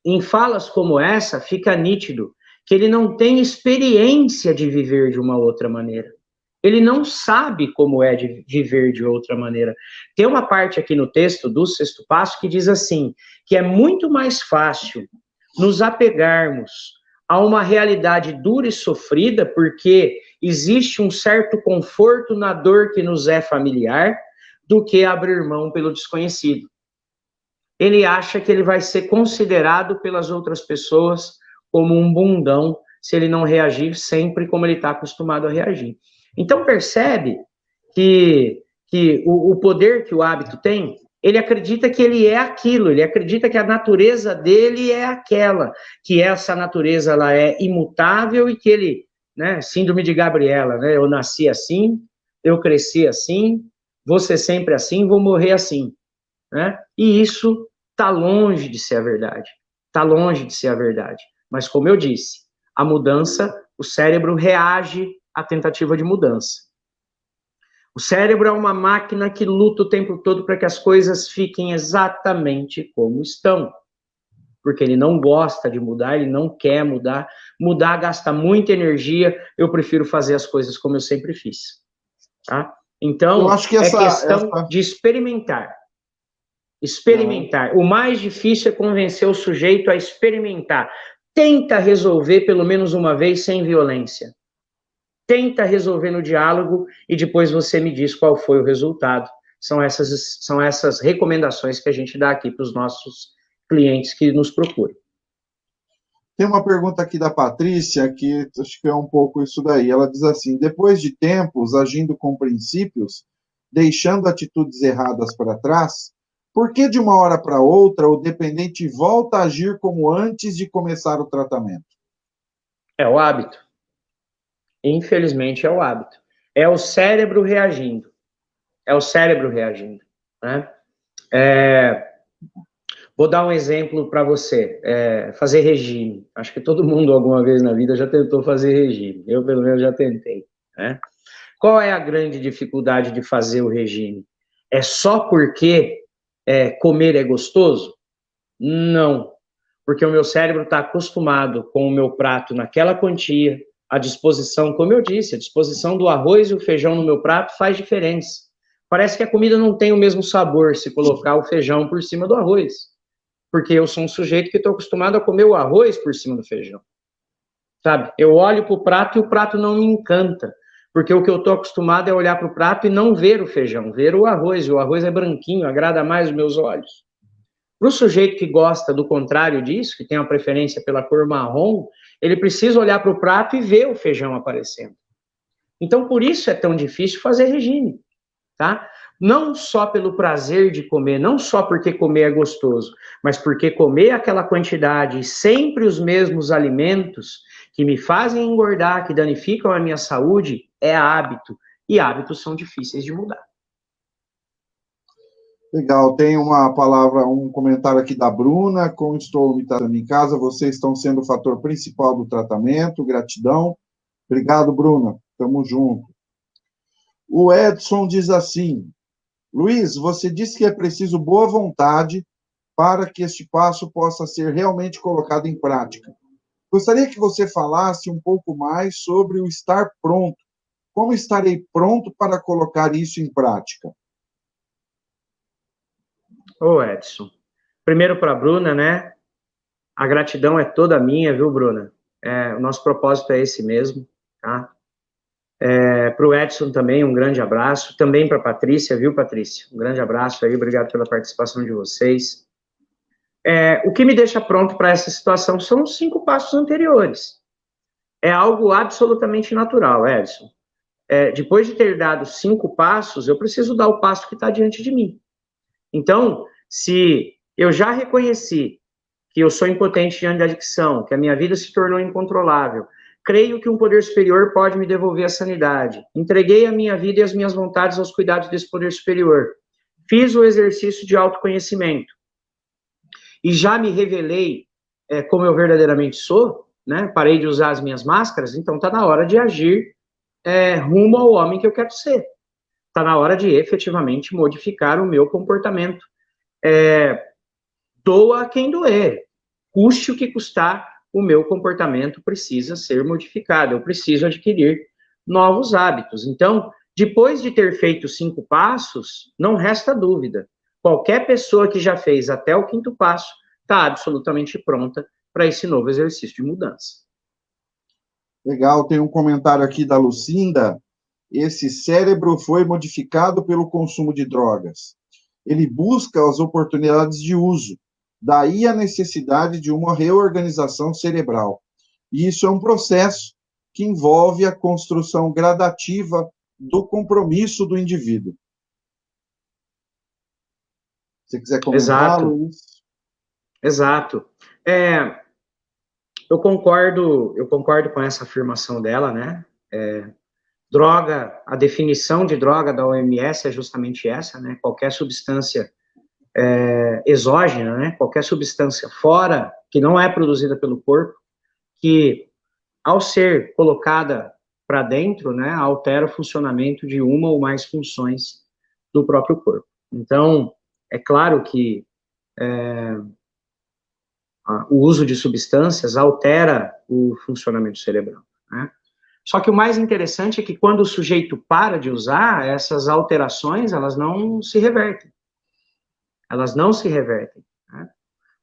em falas como essa, fica nítido que ele não tem experiência de viver de uma outra maneira. Ele não sabe como é de viver de outra maneira. Tem uma parte aqui no texto do Sexto Passo que diz assim, que é muito mais fácil nos apegarmos a uma realidade dura e sofrida, porque existe um certo conforto na dor que nos é familiar, do que abrir mão pelo desconhecido. Ele acha que ele vai ser considerado pelas outras pessoas como um bundão se ele não reagir sempre como ele está acostumado a reagir. Então percebe que o poder que o hábito tem, ele acredita que ele é aquilo, ele acredita que a natureza dele é aquela, que essa natureza ela é imutável e que ele, né, síndrome de Gabriela, né, eu nasci assim, eu cresci assim, vou ser sempre assim, vou morrer assim, né? E isso está longe de ser a verdade. Está longe de ser a verdade. Mas, como eu disse, a mudança, o cérebro reage à tentativa de mudança. O cérebro é uma máquina que luta o tempo todo para que as coisas fiquem exatamente como estão. Porque ele não gosta de mudar, ele não quer mudar. Mudar gasta muita energia, eu prefiro fazer as coisas como eu sempre fiz. Tá? Então, eu acho que é questão de experimentar. Experimentar. O mais difícil é convencer o sujeito a experimentar. Tenta resolver pelo menos uma vez sem violência. Tenta resolver no diálogo e depois você me diz qual foi o resultado. São essas recomendações que a gente dá aqui para os nossos clientes que nos procuram. Tem uma pergunta aqui da Patrícia, que acho que é um pouco isso daí. Ela diz assim, depois de tempos agindo com princípios, deixando atitudes erradas para trás, por que de uma hora para outra o dependente volta a agir como antes de começar o tratamento? É o hábito. Infelizmente é o hábito. É o cérebro reagindo. É o cérebro reagindo, né? Vou dar um exemplo para você. Fazer regime. Acho que todo mundo alguma vez na vida já tentou fazer regime. Eu, pelo menos, já tentei, né? Qual é a grande dificuldade de fazer o regime? É só porque comer é gostoso? Não. Porque o meu cérebro está acostumado com o meu prato naquela quantia, a disposição, como eu disse, a disposição do arroz e o feijão no meu prato faz diferença. Parece que a comida não tem o mesmo sabor se colocar o feijão por cima do arroz. Porque eu sou um sujeito que estou acostumado a comer o arroz por cima do feijão. Sabe? Eu olho para o prato e o prato não me encanta. Porque o que eu estou acostumado é olhar para o prato e não ver o feijão, ver o arroz. E o arroz é branquinho, agrada mais os meus olhos. Para o sujeito que gosta do contrário disso, que tem uma preferência pela cor marrom, ele precisa olhar para o prato e ver o feijão aparecendo. Então, por isso é tão difícil fazer regime, tá? Não só pelo prazer de comer, não só porque comer é gostoso, mas porque comer aquela quantidade e sempre os mesmos alimentos que me fazem engordar, que danificam a minha saúde, é hábito. E hábitos são difíceis de mudar. Legal, tem uma palavra, um comentário aqui da Bruna, como estou me tratando em casa, vocês estão sendo o fator principal do tratamento, gratidão. Obrigado, Bruna, tamo junto. O Edson diz assim: Luiz, você disse que é preciso boa vontade para que este passo possa ser realmente colocado em prática. Gostaria que você falasse um pouco mais sobre o estar pronto. Como estarei pronto para colocar isso em prática? Ô, Edson, primeiro para a Bruna, né? A gratidão é toda minha, viu, Bruna? O nosso propósito é esse mesmo, tá? Para o Edson também, um grande abraço. Também para a Patrícia, viu, Patrícia? Um grande abraço aí, obrigado pela participação de vocês. O que me deixa pronto para essa situação são os 5 passos anteriores. É algo absolutamente natural, Edson. Depois de ter dado 5 passos, eu preciso dar o passo que está diante de mim. Então, se eu já reconheci que eu sou impotente diante da adicção, que a minha vida se tornou incontrolável, creio que um poder superior pode me devolver a sanidade, entreguei a minha vida e as minhas vontades aos cuidados desse poder superior, fiz o exercício de autoconhecimento e já me revelei como eu verdadeiramente sou, né? Parei de usar as minhas máscaras, então está na hora de agir rumo ao homem que eu quero ser. Está na hora de efetivamente modificar o meu comportamento. Doa quem doer, custe o que custar, o meu comportamento precisa ser modificado, eu preciso adquirir novos hábitos. Então, depois de ter feito 5 passos, não resta dúvida, qualquer pessoa que já fez até o 5º passo está absolutamente pronta para esse novo exercício de mudança. Legal, tem um comentário aqui da Lucinda. Esse cérebro foi modificado pelo consumo de drogas. Ele busca as oportunidades de uso. Daí a necessidade de uma reorganização cerebral. E isso é um processo que envolve a construção gradativa do compromisso do indivíduo. Se você quiser comentar, Luiz. Exato. Eu concordo com essa afirmação dela, né? Droga, a definição de droga da OMS é justamente essa, né? Qualquer substância exógena, né? Qualquer substância fora, que não é produzida pelo corpo, que ao ser colocada para dentro, né, altera o funcionamento de uma ou mais funções do próprio corpo. Então, é claro que o uso de substâncias altera o funcionamento cerebral, né? Só que o mais interessante é que quando o sujeito para de usar, essas alterações, elas não se revertem. Elas não se revertem, né?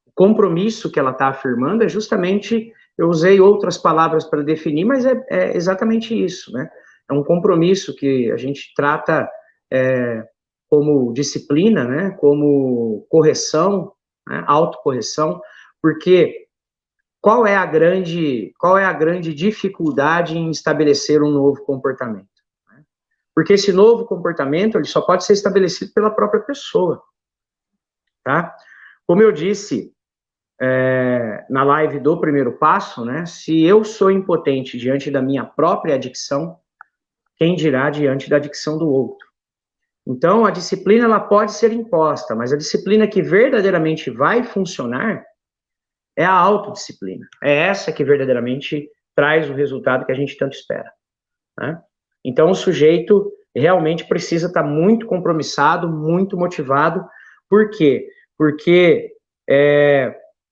O compromisso que ela está afirmando é justamente, eu usei outras palavras para definir, mas é exatamente isso, né? É um compromisso que a gente trata como disciplina, né? Como correção, né? Autocorreção, porque qual é a grande dificuldade em estabelecer um novo comportamento? Porque esse novo comportamento ele só pode ser estabelecido pela própria pessoa, tá? Como eu disse na live do primeiro passo, né? Se eu sou impotente diante da minha própria adicção, quem dirá diante da adicção do outro? Então, a disciplina ela pode ser imposta, mas a disciplina que verdadeiramente vai funcionar é a autodisciplina. É essa que verdadeiramente traz o resultado que a gente tanto espera, né? Então, o sujeito realmente precisa estar muito compromissado, muito motivado. Por quê? Porque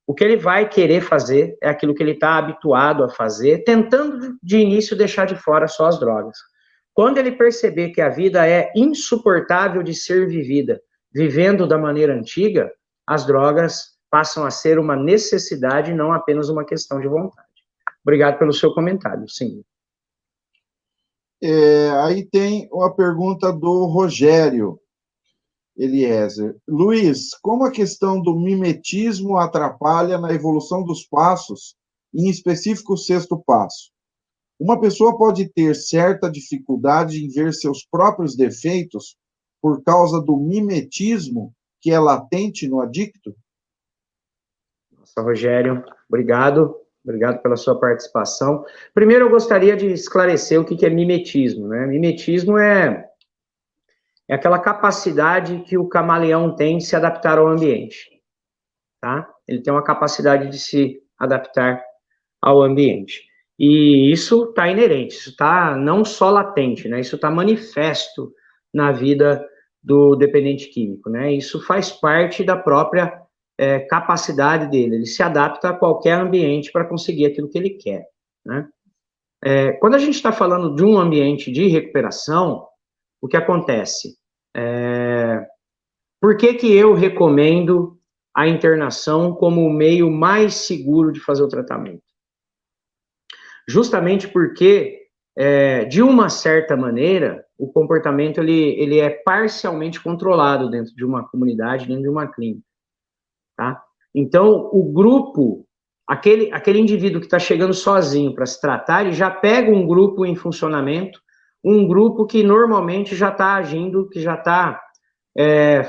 o que ele vai querer fazer é aquilo que ele está habituado a fazer, tentando de início deixar de fora só as drogas. Quando ele perceber que a vida é insuportável de ser vivida, vivendo da maneira antiga, as drogas passam a ser uma necessidade e não apenas uma questão de vontade. Obrigado pelo seu comentário, sim. Aí tem uma pergunta do Rogério Eliezer. Luiz, como a questão do mimetismo atrapalha na evolução dos passos, em específico o 6º passo? Uma pessoa pode ter certa dificuldade em ver seus próprios defeitos por causa do mimetismo que é latente no adicto? Nossa, Rogério, obrigado pela sua participação. Primeiro, eu gostaria de esclarecer o que é mimetismo, né? Mimetismo é aquela capacidade que o camaleão tem de se adaptar ao ambiente, tá? Ele tem uma capacidade de se adaptar ao ambiente. E isso está inerente, isso está não só latente, né? Isso está manifesto na vida do dependente químico, né? Isso faz parte da própria capacidade dele. Ele se adapta a qualquer ambiente para conseguir aquilo que ele quer, né? Quando a gente está falando de um ambiente de recuperação, o que acontece? Por que que eu recomendo a internação como o meio mais seguro de fazer o tratamento? Justamente porque, de uma certa maneira, o comportamento ele é parcialmente controlado dentro de uma comunidade, dentro de uma clínica, tá? Então, o grupo, aquele indivíduo que está chegando sozinho para se tratar, ele já pega um grupo em funcionamento, um grupo que normalmente já está agindo, que já está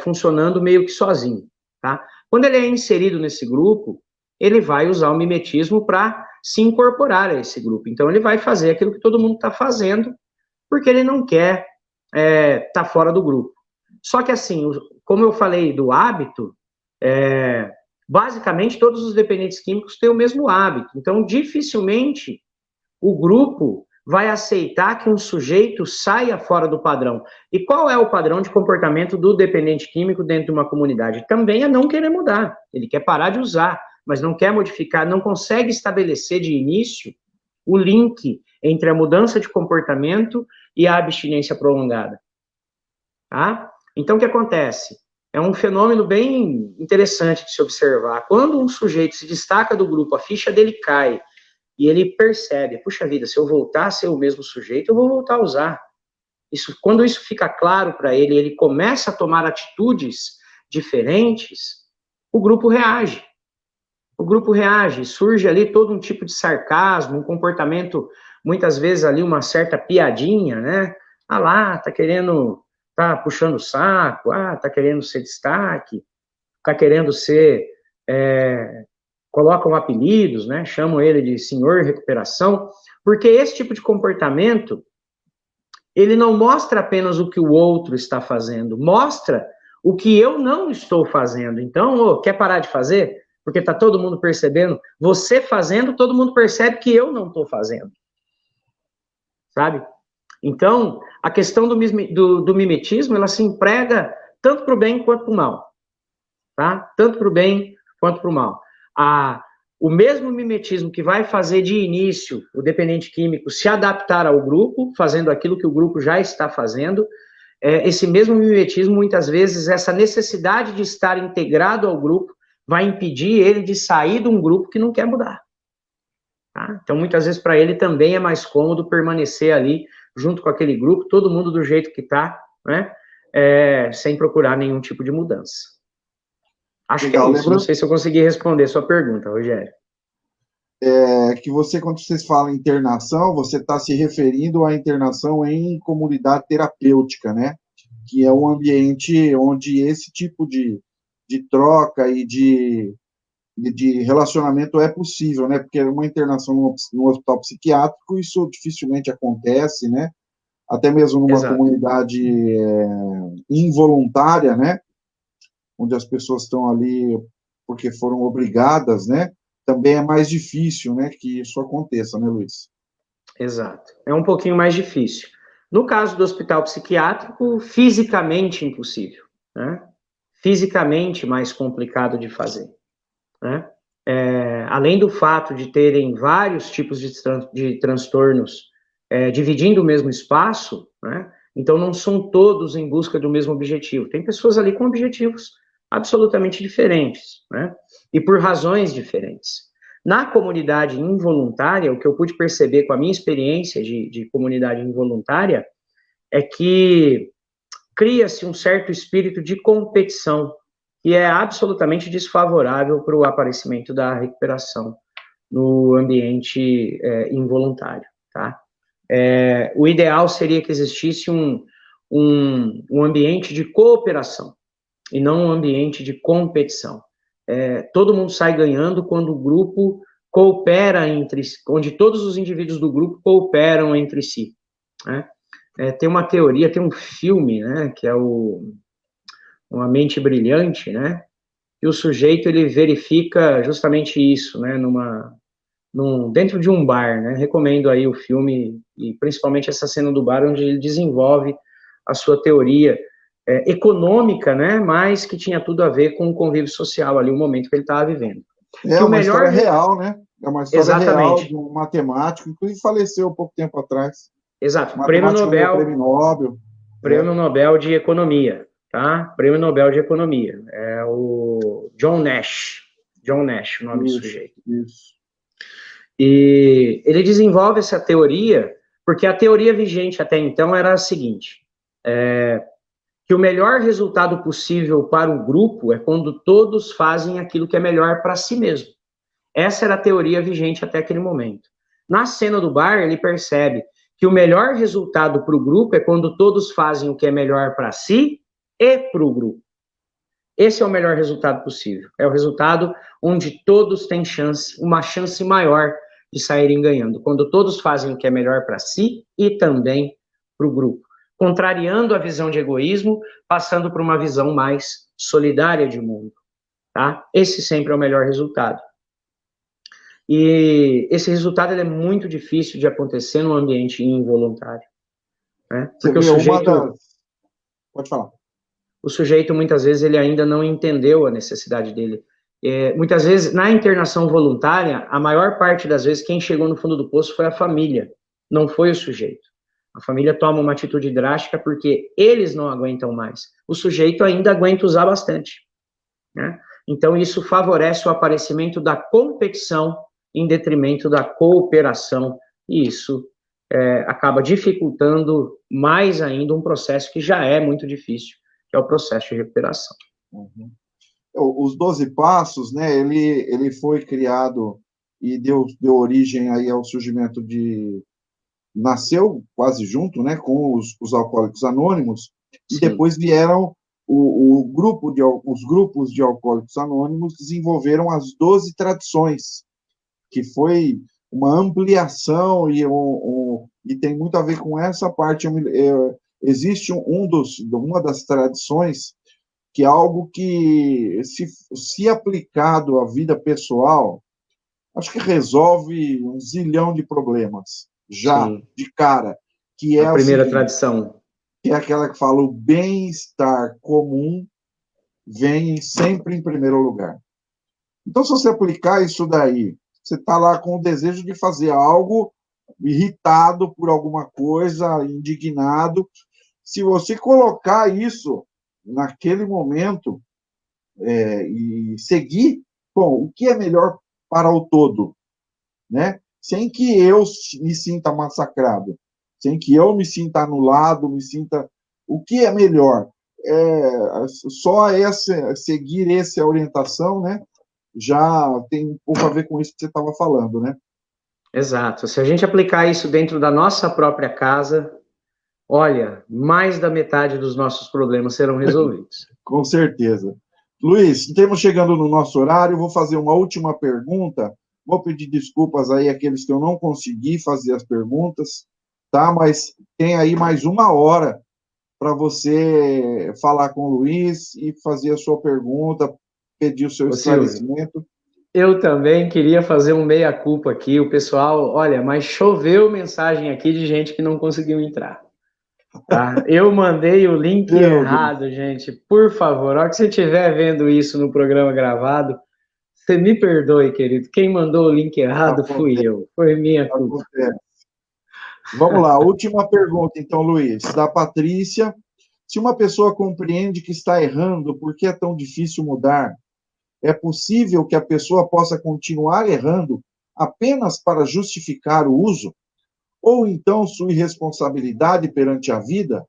funcionando meio que sozinho, tá? Quando ele é inserido nesse grupo, ele vai usar o mimetismo para se incorporar a esse grupo. Então, ele vai fazer aquilo que todo mundo está fazendo, porque ele não quer estar fora do grupo. Só que, assim, como eu falei do hábito, basicamente todos os dependentes químicos têm o mesmo hábito. Então, dificilmente o grupo vai aceitar que um sujeito saia fora do padrão. E qual é o padrão de comportamento do dependente químico dentro de uma comunidade? Também é não querer mudar. Ele quer parar de usar, mas não quer modificar, não consegue estabelecer de início o link entre a mudança de comportamento e a abstinência prolongada. Tá? Então, o que acontece? É um fenômeno bem interessante de se observar. Quando um sujeito se destaca do grupo, a ficha dele cai, e ele percebe, puxa vida, se eu voltar a ser o mesmo sujeito, eu vou voltar a usar. Quando isso fica claro para ele, ele começa a tomar atitudes diferentes, o grupo reage. O grupo reage, surge ali todo um tipo de sarcasmo, um comportamento, muitas vezes ali uma certa piadinha, né? Ah lá, tá puxando o saco, tá querendo ser destaque, tá querendo ser colocam apelidos, né, chamam ele de senhor recuperação, porque esse tipo de comportamento, ele não mostra apenas o que o outro está fazendo, mostra o que eu não estou fazendo. Então, quer parar de fazer? Porque está todo mundo percebendo. Você fazendo, todo mundo percebe que eu não estou fazendo. Sabe? Então, a questão do mimetismo, ela se emprega tanto para o bem quanto para o mal. Tá? Tanto para o bem quanto para o mal. O mesmo mimetismo que vai fazer de início o dependente químico se adaptar ao grupo, fazendo aquilo que o grupo já está fazendo, esse mesmo mimetismo, muitas vezes, essa necessidade de estar integrado ao grupo, vai impedir ele de sair de um grupo que não quer mudar. Tá? Então, muitas vezes, para ele também é mais cômodo permanecer ali, junto com aquele grupo, todo mundo do jeito que está, né? Sem procurar nenhum tipo de mudança. Acho legal, que é isso. Não sei se eu consegui responder a sua pergunta, Rogério. Que você, quando vocês falam internação, você está se referindo à internação em comunidade terapêutica, né? Que é um ambiente onde esse tipo de troca e de relacionamento é possível, né? Porque uma internação no hospital psiquiátrico, isso dificilmente acontece, né? Até mesmo numa Exato. Comunidade involuntária, né? Onde as pessoas estão ali porque foram obrigadas, né? Também é mais difícil, né, que isso aconteça, né, Luiz? Exato. É um pouquinho mais difícil. No caso do hospital psiquiátrico, fisicamente impossível, né? Fisicamente mais complicado de fazer, né? Além do fato de terem vários tipos de transtornos dividindo o mesmo espaço, né? Então não são todos em busca do mesmo objetivo. Tem pessoas ali com objetivos absolutamente diferentes, né? E por razões diferentes. Na comunidade involuntária, o que eu pude perceber com a minha experiência de comunidade involuntária é que cria-se um certo espírito de competição que é absolutamente desfavorável para o aparecimento da recuperação no ambiente involuntário, tá? O ideal seria que existisse um ambiente de cooperação e não um ambiente de competição. Todo mundo sai ganhando quando o grupo coopera entre si, onde todos os indivíduos do grupo cooperam entre si, né? Tem uma teoria, tem um filme, né, que é Uma Mente Brilhante, né, e o sujeito, ele verifica justamente isso, né, dentro de um bar, né? Recomendo aí o filme, e principalmente essa cena do bar, onde ele desenvolve a sua teoria econômica, né? Mas que tinha tudo a ver com o convívio social ali, o momento que ele estava vivendo. É Que o uma melhor... história real, né? É uma história real Exatamente. de um matemático, inclusive faleceu há pouco tempo atrás. Exato. O Prêmio matemático ganhou o Nobel, prêmio Nobel. Prêmio Nobel de Economia, tá? Prêmio Nobel de Economia. É o John Nash. John Nash, o nome do Isso, sujeito. isso. E ele desenvolve essa teoria, porque a teoria vigente até então era a seguinte: que o melhor resultado possível para o grupo é quando todos fazem aquilo que é melhor para si mesmo. Essa era a teoria vigente até aquele momento. Na cena do bar, ele percebe que o melhor resultado para o grupo é quando todos fazem o que é melhor para si e para o grupo. Esse é o melhor resultado possível. É o resultado onde todos têm chance, uma chance maior de saírem ganhando. Quando todos fazem o que é melhor para si e também para o grupo. Contrariando a visão de egoísmo, passando por uma visão mais solidária de mundo. Tá? Esse sempre é o melhor resultado. E esse resultado ele é muito difícil de acontecer num ambiente involuntário. Né? Porque Você vê, uma das... Pode falar. O sujeito, muitas vezes, ele ainda não entendeu a necessidade dele. Muitas vezes, na internação voluntária, a maior parte das vezes, quem chegou no fundo do poço foi a família, não foi o sujeito. A família toma uma atitude drástica porque eles não aguentam mais. O sujeito ainda aguenta usar bastante. Né? Então, isso favorece o aparecimento da competição em detrimento da cooperação, e isso acaba dificultando mais ainda um processo que já é muito difícil, que é o processo de recuperação. Uhum. Os 12 Passos, né, ele foi criado e deu origem aí ao surgimento de... Nasceu quase junto, né, com os Alcoólicos Anônimos, e Sim. depois vieram os grupos de Alcoólicos Anônimos desenvolveram as 12 tradições, que foi uma ampliação e tem muito a ver com essa parte. Existe uma das tradições que é algo que, se aplicado à vida pessoal, acho que resolve um zilhão de problemas, já, Sim. de cara, que é A o primeira seguinte, tradição. que é aquela que fala: o bem-estar comum vem sempre em primeiro lugar. Então, se você aplicar isso daí, você está lá com o desejo de fazer algo, irritado por alguma coisa, indignado. Se você colocar isso naquele momento e seguir, bom, o que é melhor para o todo, né? Sem que eu me sinta massacrado, sem que eu me sinta anulado, me sinta... O que é melhor? Só seguir essa orientação, né? Já tem um pouco a ver com isso que você estava falando, né? Exato. Se a gente aplicar isso dentro da nossa própria casa, olha, mais da metade dos nossos problemas serão resolvidos. Com certeza. Luiz, estamos chegando no nosso horário, vou fazer uma última pergunta. Vou pedir desculpas aí àqueles que eu não consegui fazer as perguntas, tá? Mas tem aí mais uma hora para você falar com o Luiz e fazer a sua pergunta, pedir o seu Ô, Silvio, esclarecimento. eu também queria fazer um meia-culpa aqui. O pessoal, olha, mas choveu mensagem aqui de gente que não conseguiu entrar. Tá? Eu mandei o link Meu Deus. errado, gente. Por favor, a hora que você estiver vendo isso no programa gravado, você me perdoe, querido. Quem mandou o link errado fui Acontece, eu. Foi minha culpa. acontece. Vamos lá, última pergunta, então, Luiz, da Patrícia. Se uma pessoa compreende que está errando, por que é tão difícil mudar? É possível que a pessoa possa continuar errando apenas para justificar o uso? Ou então sua irresponsabilidade perante a vida?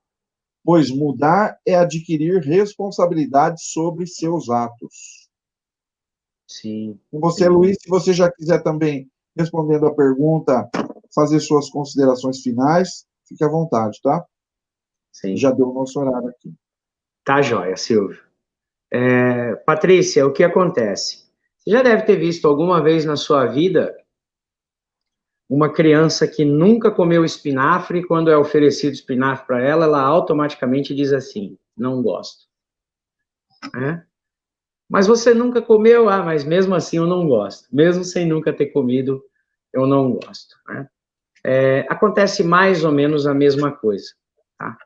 Pois mudar é adquirir responsabilidade sobre seus atos. Sim, Com você, sim, Luiz, se você já quiser também, respondendo a pergunta, fazer suas considerações finais, fique à vontade, tá? sim. Já deu o nosso horário aqui. Tá joia, Silvio. Patrícia, o que acontece? Você já deve ter visto alguma vez na sua vida uma criança que nunca comeu espinafre, e quando é oferecido espinafre para ela, ela automaticamente diz assim: não gosto. Né? Mas você nunca comeu? Ah, mas mesmo assim eu não gosto. Mesmo sem nunca ter comido, eu não gosto, né? Acontece mais ou menos a mesma coisa, tá?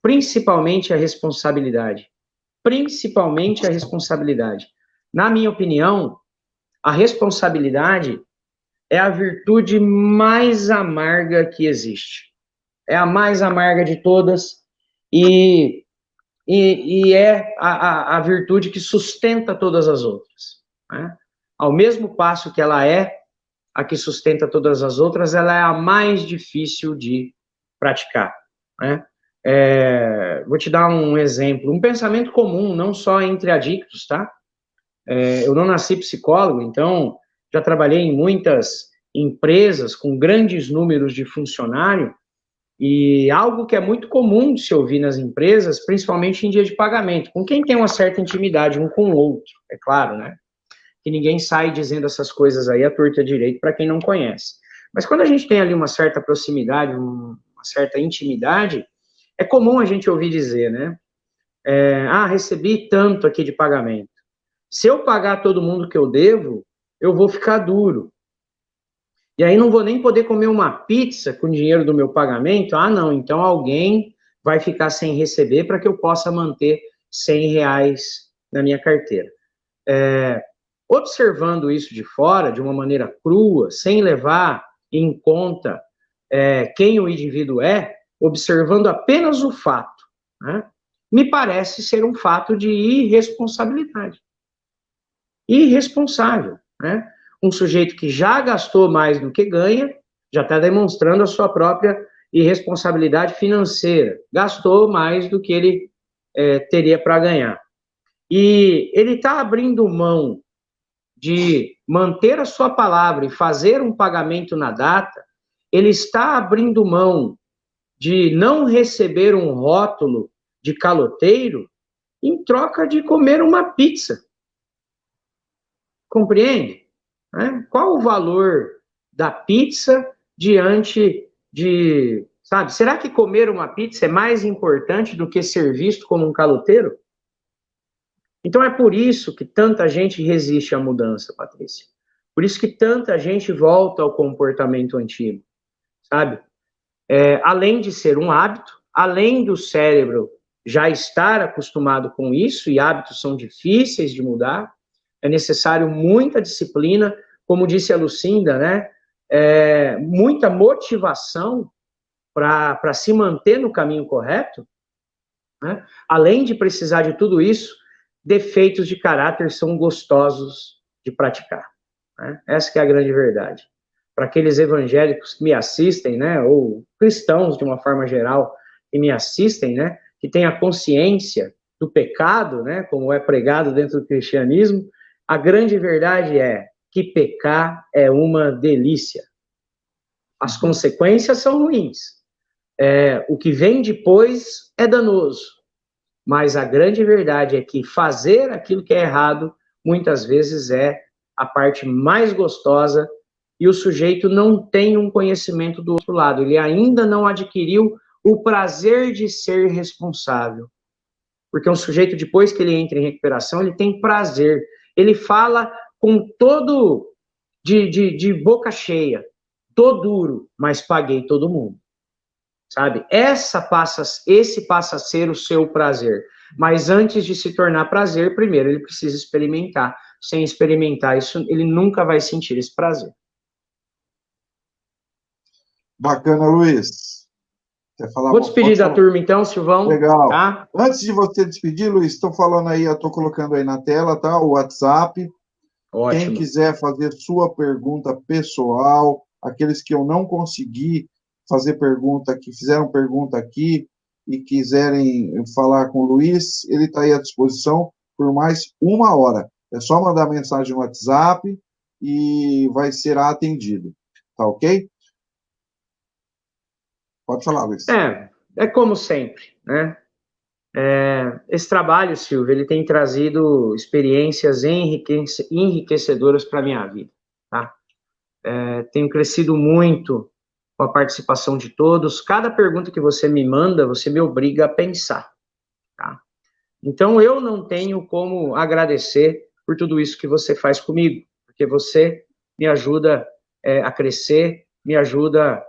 Principalmente a responsabilidade. Principalmente a responsabilidade. Na minha opinião, a responsabilidade é a virtude mais amarga que existe. É a mais amarga de todas e é a virtude que sustenta todas as outras, né? Ao mesmo passo que ela é a que sustenta todas as outras, ela é a mais difícil de praticar, né? Vou te dar um exemplo, um pensamento comum, não só entre adictos, tá? Eu não nasci psicólogo, então já trabalhei em muitas empresas com grandes números de funcionário, e algo que é muito comum de se ouvir nas empresas, principalmente em dia de pagamento, com quem tem uma certa intimidade um com o outro, é claro, né? Que ninguém sai dizendo essas coisas aí à torta e à direita para quem não conhece. Mas quando a gente tem ali uma certa proximidade, uma certa intimidade, é comum a gente ouvir dizer, né? Recebi tanto aqui de pagamento. Se eu pagar todo mundo que eu devo, eu vou ficar duro. E aí não vou nem poder comer uma pizza com o dinheiro do meu pagamento. Não, então alguém vai ficar sem receber para que eu possa manter R$ 100 na minha carteira. Observando isso de fora, de uma maneira crua, sem levar em conta quem o indivíduo é, observando apenas o fato, né, me parece ser um fato de irresponsabilidade. Irresponsável, né? Um sujeito que já gastou mais do que ganha, já está demonstrando a sua própria irresponsabilidade financeira. Gastou mais do que ele teria para ganhar. E ele está abrindo mão de manter a sua palavra e fazer um pagamento na data, ele está abrindo mão de não receber um rótulo de caloteiro em troca de comer uma pizza. Compreende? Qual o valor da pizza diante de, sabe? Será que comer uma pizza é mais importante do que ser visto como um caloteiro? Então é por isso que tanta gente resiste à mudança, Patrícia. Por isso que tanta gente volta ao comportamento antigo, sabe? Além de ser um hábito, além do cérebro já estar acostumado com isso, e hábitos são difíceis de mudar, é necessário muita disciplina, como disse a Lucinda, né? Muita motivação para se manter no caminho correto, né? Além de precisar de tudo isso, defeitos de caráter são gostosos de praticar, né? Essa que é a grande verdade. Para aqueles evangélicos que me assistem, né, ou cristãos de uma forma geral que me assistem, né, que têm a consciência do pecado, né, como é pregado dentro do cristianismo, a grande verdade é que pecar é uma delícia. As consequências são ruins. O que vem depois é danoso. Mas a grande verdade é que fazer aquilo que é errado, muitas vezes é a parte mais gostosa, e o sujeito não tem um conhecimento do outro lado, ele ainda não adquiriu o prazer de ser responsável. Porque um sujeito, depois que ele entra em recuperação, ele tem prazer, ele fala com todo, de boca cheia, tô duro, mas paguei todo mundo. Sabe? Esse passa a ser o seu prazer. Mas antes de se tornar prazer, primeiro ele precisa experimentar. Sem experimentar isso, ele nunca vai sentir esse prazer. Bacana, Luiz. Quer falar? Vou despedir da turma então, Silvão. Legal. Tá? Antes de você despedir, Luiz, estou falando aí, eu estou colocando aí na tela, tá? O WhatsApp. Ótimo. Quem quiser fazer sua pergunta pessoal, aqueles que eu não consegui fazer pergunta, que fizeram pergunta aqui e quiserem falar com o Luiz, ele está aí à disposição por mais 1 hora. É só mandar mensagem no WhatsApp e vai ser atendido. Tá ok? Pode falar, Luiz. É como sempre, né? Esse trabalho, Silvio, ele tem trazido experiências enriquecedoras para a minha vida, tá? Tenho crescido muito com a participação de todos. Cada pergunta que você me manda, você me obriga a pensar, tá? Então, eu não tenho como agradecer por tudo isso que você faz comigo, porque você me ajuda a crescer, me ajuda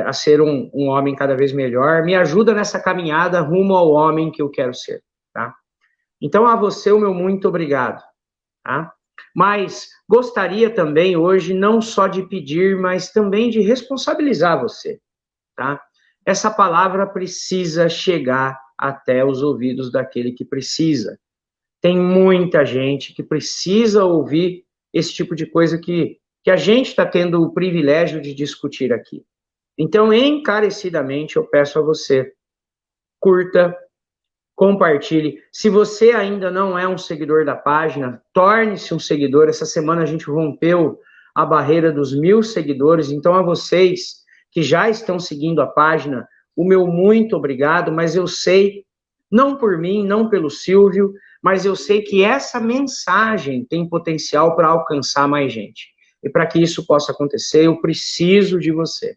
a ser um homem cada vez melhor, me ajuda nessa caminhada rumo ao homem que eu quero ser, tá? Então, a você, o meu muito obrigado, tá? Mas gostaria também hoje não só de pedir, mas também de responsabilizar você, tá? Essa palavra precisa chegar até os ouvidos daquele que precisa. Tem muita gente que precisa ouvir esse tipo de coisa que a gente está tendo o privilégio de discutir aqui. Então, encarecidamente, eu peço a você, curta, compartilhe. Se você ainda não é um seguidor da página, torne-se um seguidor. Essa semana a gente rompeu a barreira dos 1000 seguidores. Então, a vocês que já estão seguindo a página, o meu muito obrigado, mas eu sei, não por mim, não pelo Silvio, mas eu sei que essa mensagem tem potencial para alcançar mais gente. E para que isso possa acontecer, eu preciso de você.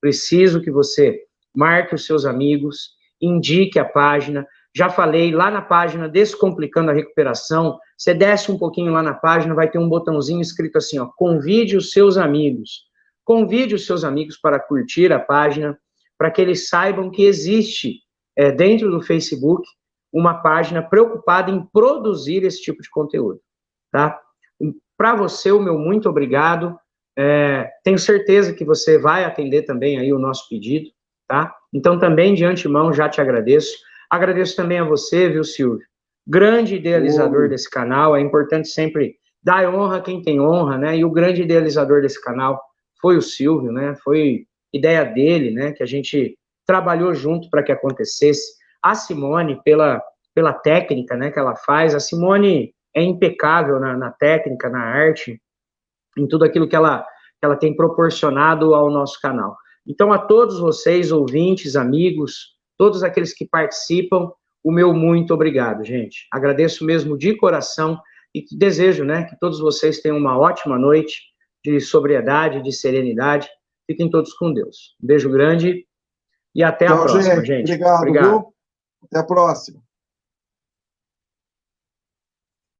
Preciso que você marque os seus amigos, indique a página. Já falei, lá na página Descomplicando a Recuperação, você desce um pouquinho lá na página, vai ter um botãozinho escrito assim, ó, convide os seus amigos. Convide os seus amigos para curtir a página, para que eles saibam que existe, dentro do Facebook, uma página preocupada em produzir esse tipo de conteúdo, tá? Para você, o meu muito obrigado. Tenho certeza que você vai atender também aí o nosso pedido, tá? Então, também, de antemão, já te agradeço. Agradeço também a você, viu, Silvio? Grande idealizador desse canal. É importante sempre dar honra a quem tem honra, né? E o grande idealizador desse canal foi o Silvio, né? Foi ideia dele, né? Que a gente trabalhou junto para que acontecesse. A Simone, pela técnica, né, que ela faz. A Simone é impecável na técnica, na arte, em tudo aquilo que ela tem proporcionado ao nosso canal. Então, a todos vocês, ouvintes, amigos, todos aqueles que participam, o meu muito obrigado, gente. Agradeço mesmo de coração e desejo, né, que todos vocês tenham uma ótima noite de sobriedade, de serenidade. Fiquem todos com Deus. Um beijo grande e até a próxima, gente. Obrigado, viu? Até a próxima.